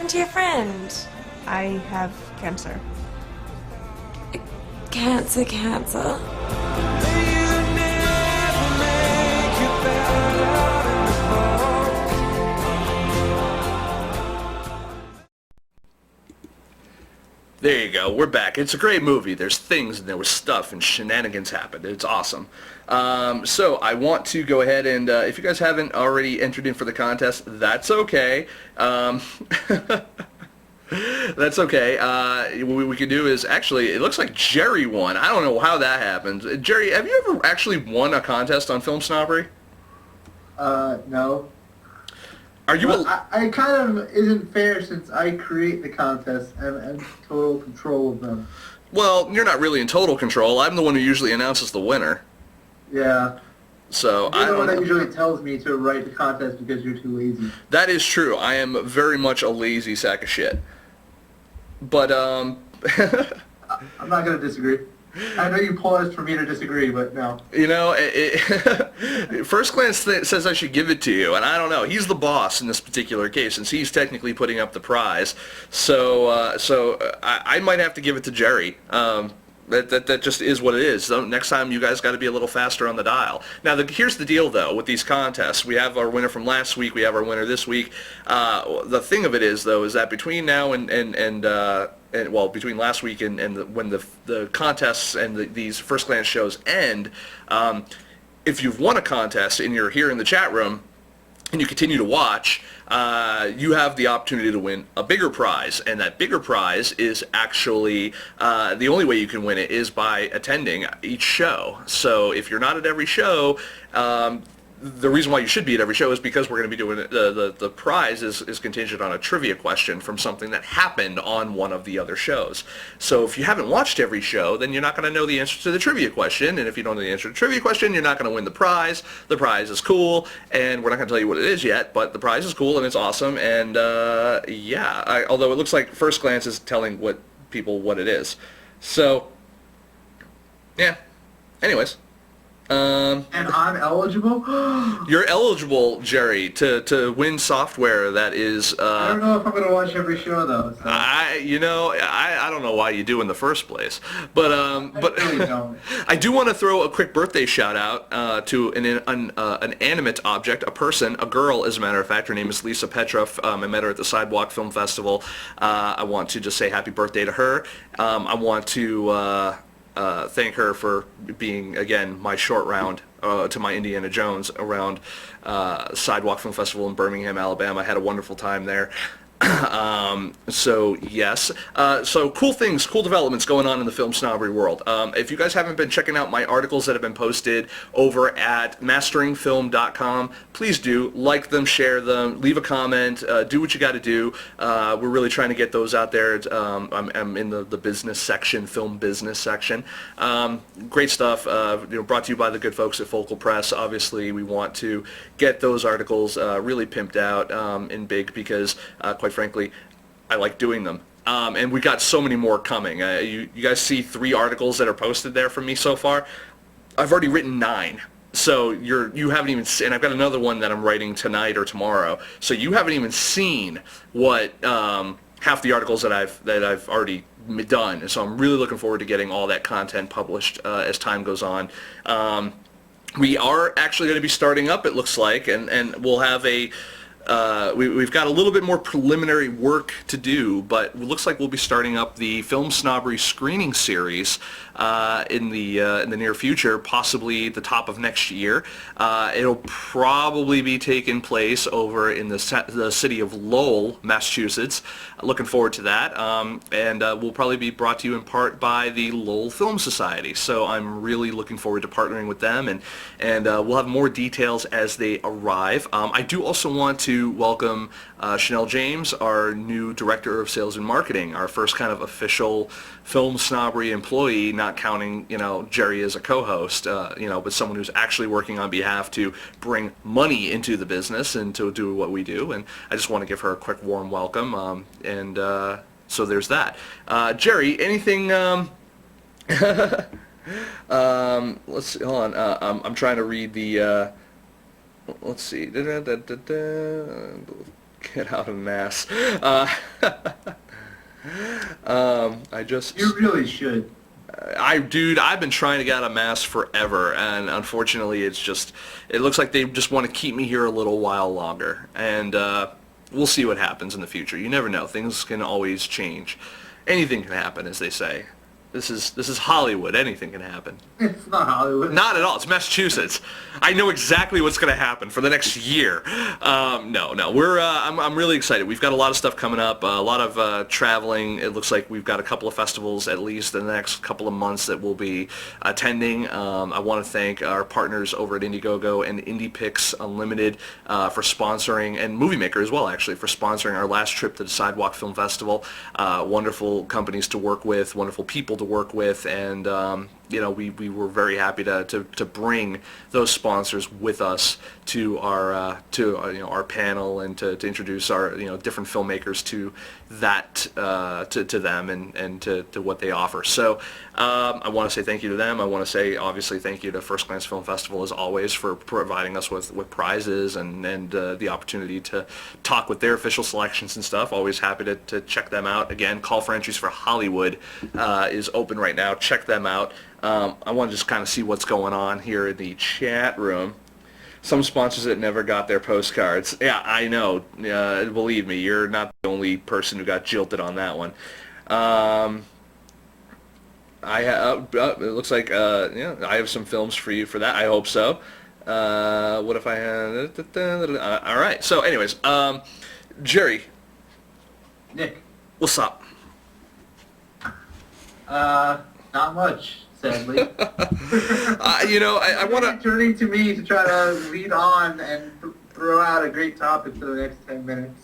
To your friend. I have cancer. Cancer. There you go. We're back. It's a great movie. There's things and there was stuff and shenanigans happened. It's awesome. So I want to go ahead and if you guys haven't already entered in for the contest, that's okay. That's okay. What we can do is actually, it looks like Jerry won. I don't know how that happened. Jerry, have you ever actually won a contest on Film Snobbery? No. Are you? I kind of isn't fair since I create the contest and I'm in total control of them. Well, you're not really in total control. I'm the one who usually announces the winner. Yeah. So You're I the one don't that usually tells me to write the contest because you're too lazy. That is true. I am very much a lazy sack of shit. But I'm not going to disagree. I know you paused for me to disagree, but no. You know, first glance says I should give it to you, and I don't know. He's the boss in this particular case, since he's technically putting up the prize. So I might have to give it to Jerry. That just is what it is. So next time you guys got to be a little faster on the dial. Now here's the deal though with these contests. We have our winner from last week. We have our winner this week. The thing of it is though is that between now and well, between last week and when the contests and these first glance shows end, if you've won a contest and you're here in the chat room and you continue to watch, you have the opportunity to win a bigger prize, and that bigger prize is actually the only way you can win it is by attending each show. So if you're not at every show, the reason why you should be at every show is because we're going to be doing the prize is contingent on a trivia question from something that happened on one of the other shows. So if you haven't watched every show, then you're not going to know the answer to the trivia question, and if you don't know the answer to the trivia question, you're not going to win the prize. The prize is cool, and we're not going to tell you what it is yet, but the prize is cool and it's awesome, and yeah, although it looks like First Glance is telling people what it is. So, yeah. Anyways. And I'm eligible? You're eligible, Jerry, to win software that is... I don't know if I'm going to watch every show, though. So. I don't know why you do in the first place. But I really don't. I do want to throw a quick birthday shout-out to an animate object, a person, a girl, as a matter of fact. Her name is Lisa Petroff. I met her at the Sidewalk Film Festival. I want to just say happy birthday to her. I want to... thank her for being, again, my short round to my Indiana Jones around Sidewalk Film Festival in Birmingham, Alabama. I had a wonderful time there. So yes, so cool things, cool developments going on in the film snobbery world. If you guys haven't been checking out my articles that have been posted over at masteringfilm.com, please do like them, share them, leave a comment, do what you got to do. We're really trying to get those out there. I'm in the business section, film business section. Great stuff. Brought to you by the good folks at Focal Press. Obviously, we want to get those articles really pimped out and big because, quite frankly, I like doing them. And we got so many more coming. You guys see 3 articles that are posted there from me so far. I've already written 9. So you haven't even seen, and I've got another one that I'm writing tonight or tomorrow. So you haven't even seen what half the articles that I've already done. And so I'm really looking forward to getting all that content published as time goes on. We are actually going to be starting up, it looks like, and we'll have we've got a little bit more preliminary work to do, but it looks like we'll be starting up the Film Snobbery screening series in the near future, possibly the top of next year. It'll probably be taking place over in the city of Lowell, Massachusetts. Looking forward to that, and will probably be brought to you in part by the Lowell Film Society. So I'm really looking forward to partnering with them, and we'll have more details as they arrive. I do also want to welcome Chanel James, our new Director of Sales and Marketing, our first kind of official Film Snobbery employee, not counting, Jerry as a co-host, but someone who's actually working on behalf to bring money into the business and to do what we do. And I just want to give her a quick warm welcome. So there's that. Jerry, anything... let's see, hold on. I'm trying to read the... let's see. Get out of mass. You really should. Dude, I've been trying to get out of mass forever, and unfortunately it looks like they just want to keep me here a little while longer, and we'll see what happens in the future. You never know. Things can always change. Anything can happen, as they say. This is Hollywood. Anything can happen. It's not Hollywood. Not at all. It's Massachusetts. I know exactly what's going to happen for the next year. No. I'm really excited. We've got a lot of stuff coming up. A lot of traveling. It looks like we've got a couple of festivals at least in the next couple of months that we'll be attending. I want to thank our partners over at IndieGoGo and IndiePix Unlimited for sponsoring, and Movie Maker as well, actually, for sponsoring our last trip to the Sidewalk Film Festival. Wonderful companies to work with, wonderful people to work with, and we were very happy to bring those sponsors with us to our panel and to introduce our different filmmakers to that to them and to what they offer. So I want to say thank you to them. I want to say obviously thank you to First Glance Film Festival as always for providing us with prizes and the opportunity to talk with their official selections and stuff. Always happy to check them out. Again, call for entries for Hollywood is open right now. Check them out. I want to just kind of see what's going on here in the chat room. Some sponsors that never got their postcards. Yeah, I know. Believe me, you're not the only person who got jilted on that one. It looks like I have some films for you for that. I hope so. What if I had? All right. So, anyways, Jerry. Nick. What's up? Not much, sadly. I want to... Turning to me to try to lead on and throw out a great topic for the next 10 minutes.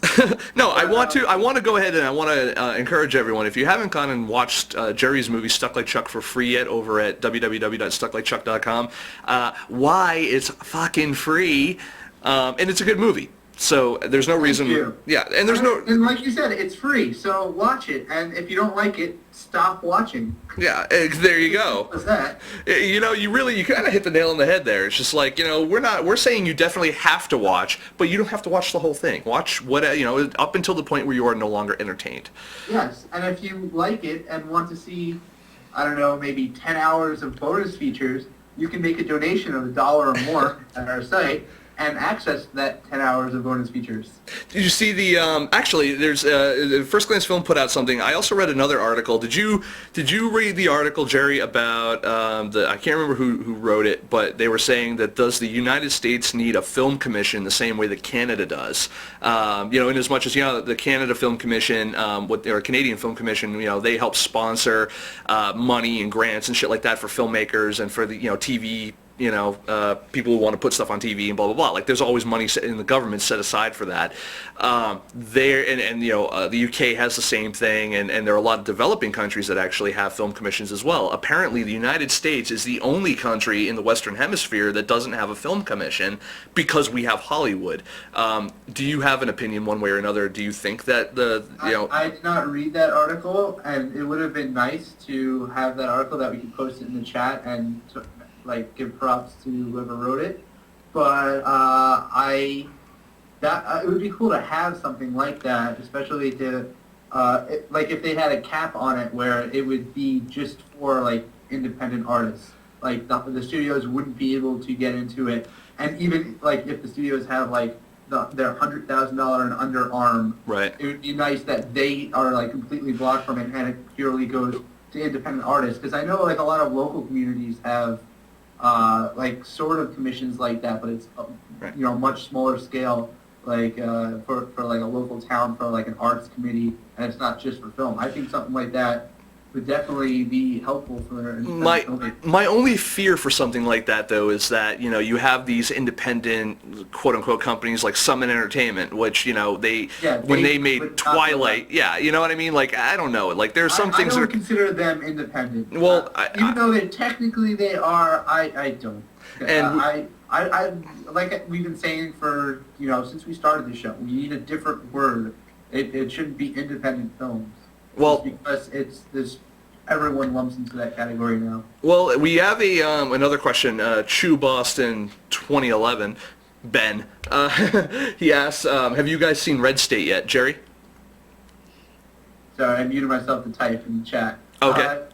No, I want to go ahead and I want to encourage everyone, if you haven't gone and watched Jerry's movie Stuck Like Chuck for free yet over at www.stucklikechuck.com, why it's fucking free, and it's a good movie. So there's no reason. Yeah, and there's no. And like you said, it's free. So watch it, and if you don't like it, stop watching. Yeah, there you go. What's that? You kind of hit the nail on the head there. It's just like we're saying you definitely have to watch, but you don't have to watch the whole thing. Watch what up until the point where you are no longer entertained. Yes, and if you like it and want to see, I don't know, maybe 10 hours of bonus features, you can make a donation of $1 or more at our site and access that 10 hours of bonus features. Did you see the, actually, there's, First Glance Film put out something. I also read another article. Did you read the article, Jerry, about, I can't remember who wrote it, but they were saying that does the United States need a film commission the same way that Canada does? In as much as, the Canada Film Commission, or Canadian Film Commission, they help sponsor money and grants and shit like that for filmmakers and for the, TV people who want to put stuff on TV and blah, blah, blah. Like, there's always money in the government set aside for that. The UK has the same thing, and there are a lot of developing countries that actually have film commissions as well. Apparently, the United States is the only country in the Western Hemisphere that doesn't have a film commission because we have Hollywood. Do you have an opinion one way or another? Do you think that I did not read that article, and it would have been nice to have that article that we could post it in the chat and give props to whoever wrote it, but it would be cool to have something like that, especially to if they had a cap on it where it would be just for independent artists. The studios wouldn't be able to get into it, and even if the studios have their $100,000 and under arm, right? It would be nice that they are completely blocked from it and it purely goes to independent artists, because I know a lot of local communities have sort of commissions like that, but it's right. Much smaller scale, for a local town for an arts committee, and it's not just for film. I think something like that would definitely be helpful for my only fear for something like that, though, is that you have these independent quote unquote companies like Summit Entertainment, which when they made Twilight, you know what I mean? I don't know, there's some things I don't consider them independent. Well, even though they are, I don't. And I like we've been saying for since we started the show, we need a different word. It shouldn't be independent films. Well, because everyone lumps into that category now. Well, we have another question. Chew Boston 2011, Ben. He asks, have you guys seen Red State yet, Jerry? Sorry, I muted myself to type in the chat. Okay.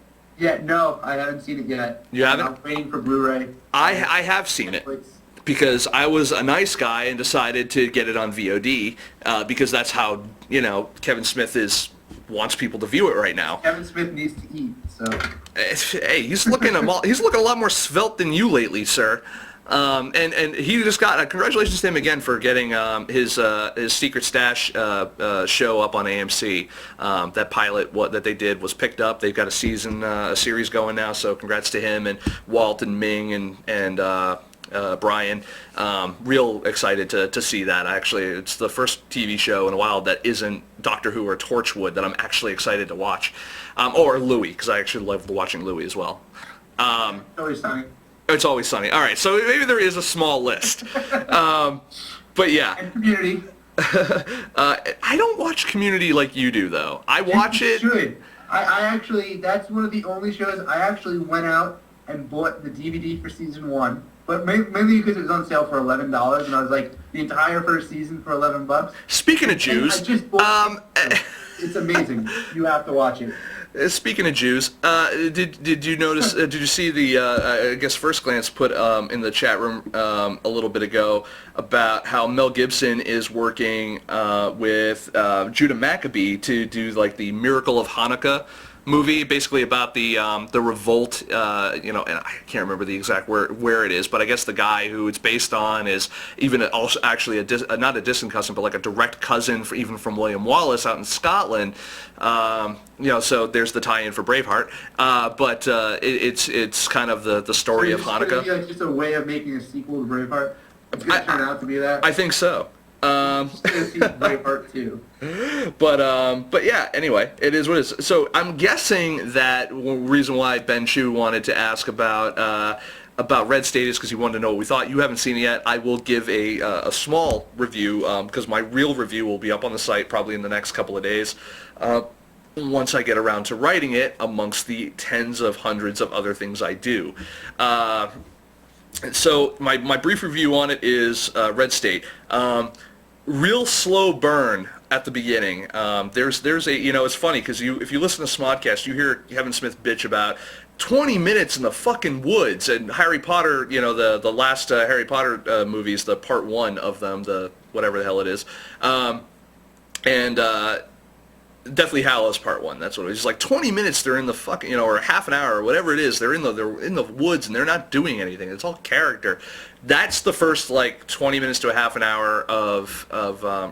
No, I haven't seen it yet. You haven't? I'm waiting for Blu-ray. I have seen it. Because I was a nice guy and decided to get it on VOD, because that's how, Kevin Smith wants people to view it right now. Kevin Smith needs to eat, so. Hey, he's looking a lot more svelte than you lately, sir. And he just got congratulations to him again for getting his Secret Stash show up on AMC. That pilot that they did was picked up. They've got a series going now. So congrats to him and Walt and Ming and Brian. Real excited to see that. Actually, it's the first TV show in a while that isn't Doctor Who or Torchwood that I'm actually excited to watch, or Louis, because I actually love watching Louis as well. Always Sunny. It's Always Sunny. All right, so maybe there is a small list. But yeah. And Community. I don't watch Community like you do, though. I watch it. You should. I actually, that's one of the only shows I actually went out and bought the DVD for season 1. But mainly because it was on sale for $11, and I was like, the entire first season for $11. Speaking of Jews, I just bought it's amazing. You have to watch it. Speaking of Jews, did you notice? Did you see the? I guess First Glance put in the chat room a little bit ago about how Mel Gibson is working with Judah Maccabee to do like the Miracle of Hanukkah movie, basically about the revolt. And I can't remember the exact where it is, but I guess the guy who it's based on is even also actually not a distant cousin, but like a direct cousin even from William Wallace out in Scotland. So there's the tie-in for Braveheart, but it's kind of the story of Hanukkah. It's like just a way of making a sequel to Braveheart. It's going to turn out to be that. I think so. I'm just going to see Braveheart 2. But yeah, anyway, it is what it is. So I'm guessing that reason why Ben Chu wanted to ask about Red State is because he wanted to know what we thought. You haven't seen it yet. I will give a small review because my real review will be up on the site probably in the next couple of days. Once I get around to writing it amongst the tens of hundreds of other things I do. So my brief review on it is Red State. Real slow burn at the beginning. There's a it's funny because if you listen to Smodcast, you hear Kevin Smith bitch about 20 minutes in the fucking woods and Harry Potter, the last Harry Potter movies, the part 1 of them, the whatever the hell it is, and Deathly Hallows Part 1. That's what it was. It's like 20 minutes they're in the fucking, or half an hour or whatever it is. They're in the woods and they're not doing anything. It's all character. That's the first like 20 minutes to a half an hour of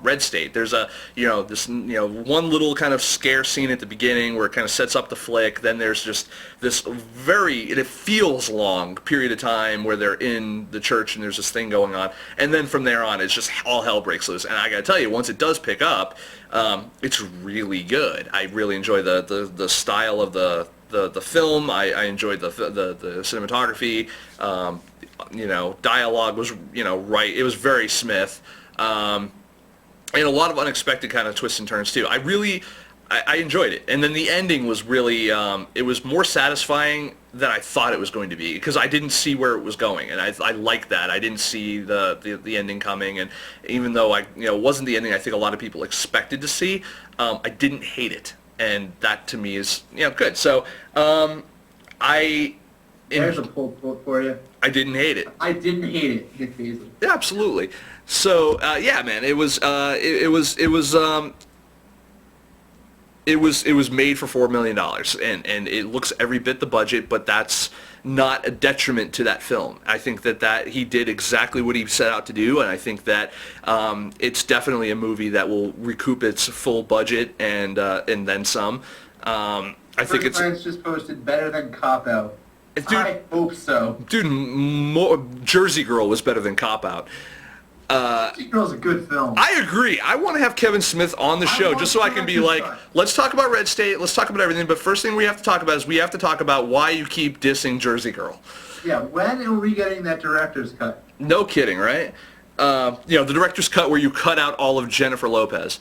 Red State. There's this one little kind of scare scene at the beginning where it kind of sets up the flick. Then there's just this it feels long period of time where they're in the church and there's this thing going on. And then from there on, it's just all hell breaks loose. And I gotta tell you, once it does pick up, it's really good. I really enjoy the style of the film. I enjoyed the cinematography. Dialogue was right. It was very Smith, and a lot of unexpected kind of twists and turns too. I enjoyed it, and then the ending was really it was more satisfying than I thought it was going to be because I didn't see where it was going, and I liked that. I didn't see the ending coming, and even though it wasn't the ending I think a lot of people expected to see, I didn't hate it, and that to me is good. So There's a pull quote for you. I didn't hate it. I didn't hate it, Nick Paisley. Yeah, absolutely. So yeah, man, it was made for $4 million, and it looks every bit the budget, but that's not a detriment to that film. I think that he did exactly what he set out to do, and I think that it's definitely a movie that will recoup its full budget and then some. I think it's just posted better than Cop Out. Dude, I hope so. Dude, Jersey Girl was better than Cop Out. Jersey Girl's a good film. I agree. I want to have Kevin Smith on the show just so I can be like, let's talk about Red State, let's talk about everything, but first thing we have to talk about is we have to talk about why you keep dissing Jersey Girl. Yeah, when are we getting that director's cut? No kidding, right? The director's cut where you cut out all of Jennifer Lopez.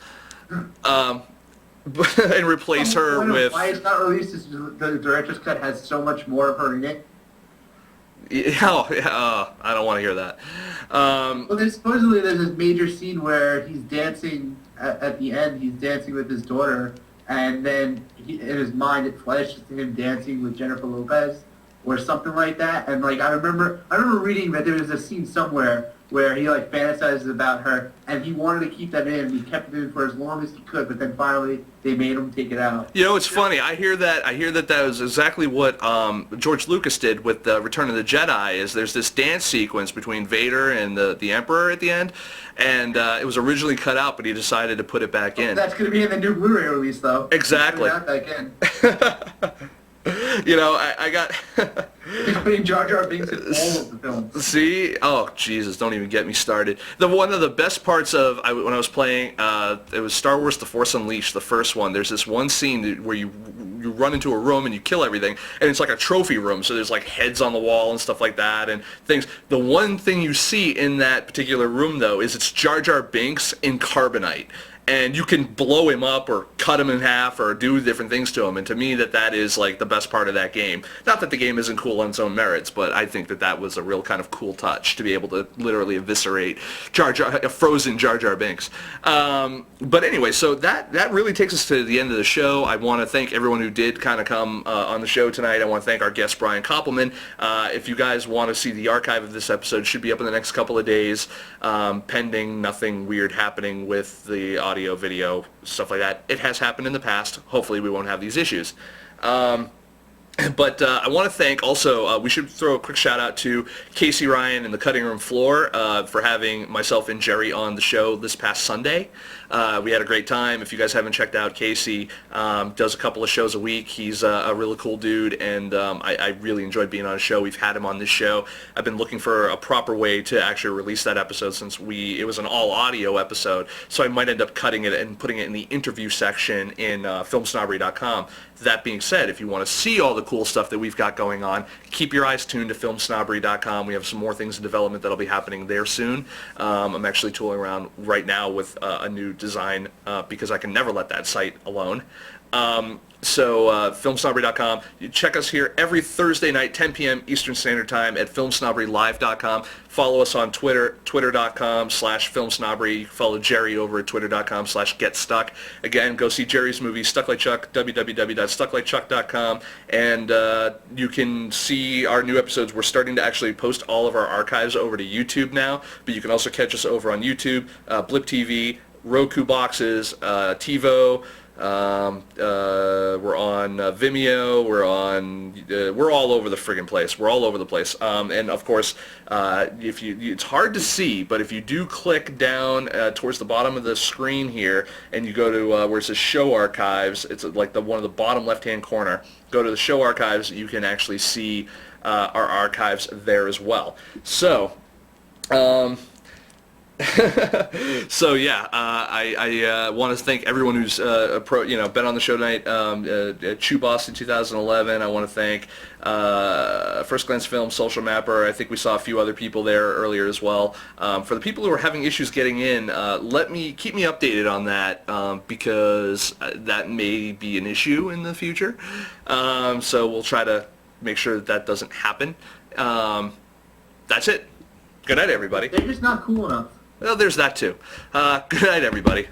And replace her with... Why it's not released is the director's cut has so much more of her in it. I don't want to hear that. Well, supposedly there's this major scene where he's dancing, at the end, he's dancing with his daughter, and then in his mind it flashes to him dancing with Jennifer Lopez, or something like that. And like I remember reading that there was a scene somewhere where he like fantasizes about her, and he wanted to keep that in, and he kept it in for as long as he could, but then finally they made him take it out. It's funny. I hear that was exactly what George Lucas did with Return of the Jedi. Is there's this dance sequence between Vader and the Emperor at the end, and it was originally cut out, but he decided to put it back in. That's going to be in the new Blu-ray release, though. Exactly. Put it out back in. I got He's putting Jar Jar Binks in all of the films. See? Oh, Jesus, don't even get me started. One of the best parts of when I was playing, it was Star Wars The Force Unleashed, the first one. There's this one scene where you run into a room and you kill everything, and it's like a trophy room, so there's like heads on the wall and stuff like that and things. The one thing you see in that particular room, though, is it's Jar Jar Binks in carbonite. And you can blow him up or cut him in half or do different things to him. And to me, that is like the best part of that game. Not that the game isn't cool on its own merits, but I think that was a real kind of cool touch to be able to literally eviscerate a frozen Jar Jar Binks. But anyway, so that really takes us to the end of the show. I want to thank everyone who did kind of come on the show tonight. I want to thank our guest, Brian Koppelman. If you guys want to see the archive of this episode, it should be up in the next couple of days, pending nothing weird happening with the audio, video, stuff like that. It has happened in the past. Hopefully we won't have these issues. But I want to thank also, we should throw a quick shout out to Casey Ryan and the Cutting Room Floor for having myself and Jerry on the show this past Sunday. We had a great time. If you guys haven't checked out Casey, does a couple of shows a week. He's a really cool dude, and I really enjoyed being on his show. We've had him on this show. I've been looking for a proper way to actually release that episode since it was an all-audio episode, so I might end up cutting it and putting it in the interview section in FilmSnobbery.com. That being said, if you want to see all the cool stuff that we've got going on, keep your eyes tuned to FilmSnobbery.com. We have some more things in development that'll be happening there soon. I'm actually tooling around right now with a new design because I can never let that site alone. So FilmSnobbery.com. You check us here every Thursday night, 10 p.m. Eastern Standard Time at FilmSnobberyLive.com. Follow us on Twitter, Twitter.com/FilmSnobbery. Follow Jerry over at Twitter.com/GetStuck. Again, go see Jerry's movie, Stuck Like Chuck, www.stucklikechuck.com. And you can see our new episodes. We're starting to actually post all of our archives over to YouTube now, but you can also catch us over on YouTube, Blip TV, Roku boxes, TiVo. We're on Vimeo. We're all over the friggin' place. We're all over the place. And of course, it's hard to see, but if you do click down towards the bottom of the screen here, and you go to where it says Show Archives, it's like one of the bottom left-hand corner. Go to the Show Archives. You can actually see our archives there as well. So. So yeah, I want to thank everyone who's been on the show tonight. Chew Boston 2011. I want to thank First Glance Film, Social Mapper. I think we saw a few other people there earlier as well. For the people who are having issues getting in, keep me updated on that because that may be an issue in the future. So we'll try to make sure that doesn't happen. That's it. Good night, everybody. They're just not cool enough. Well, there's that too. Good night, everybody.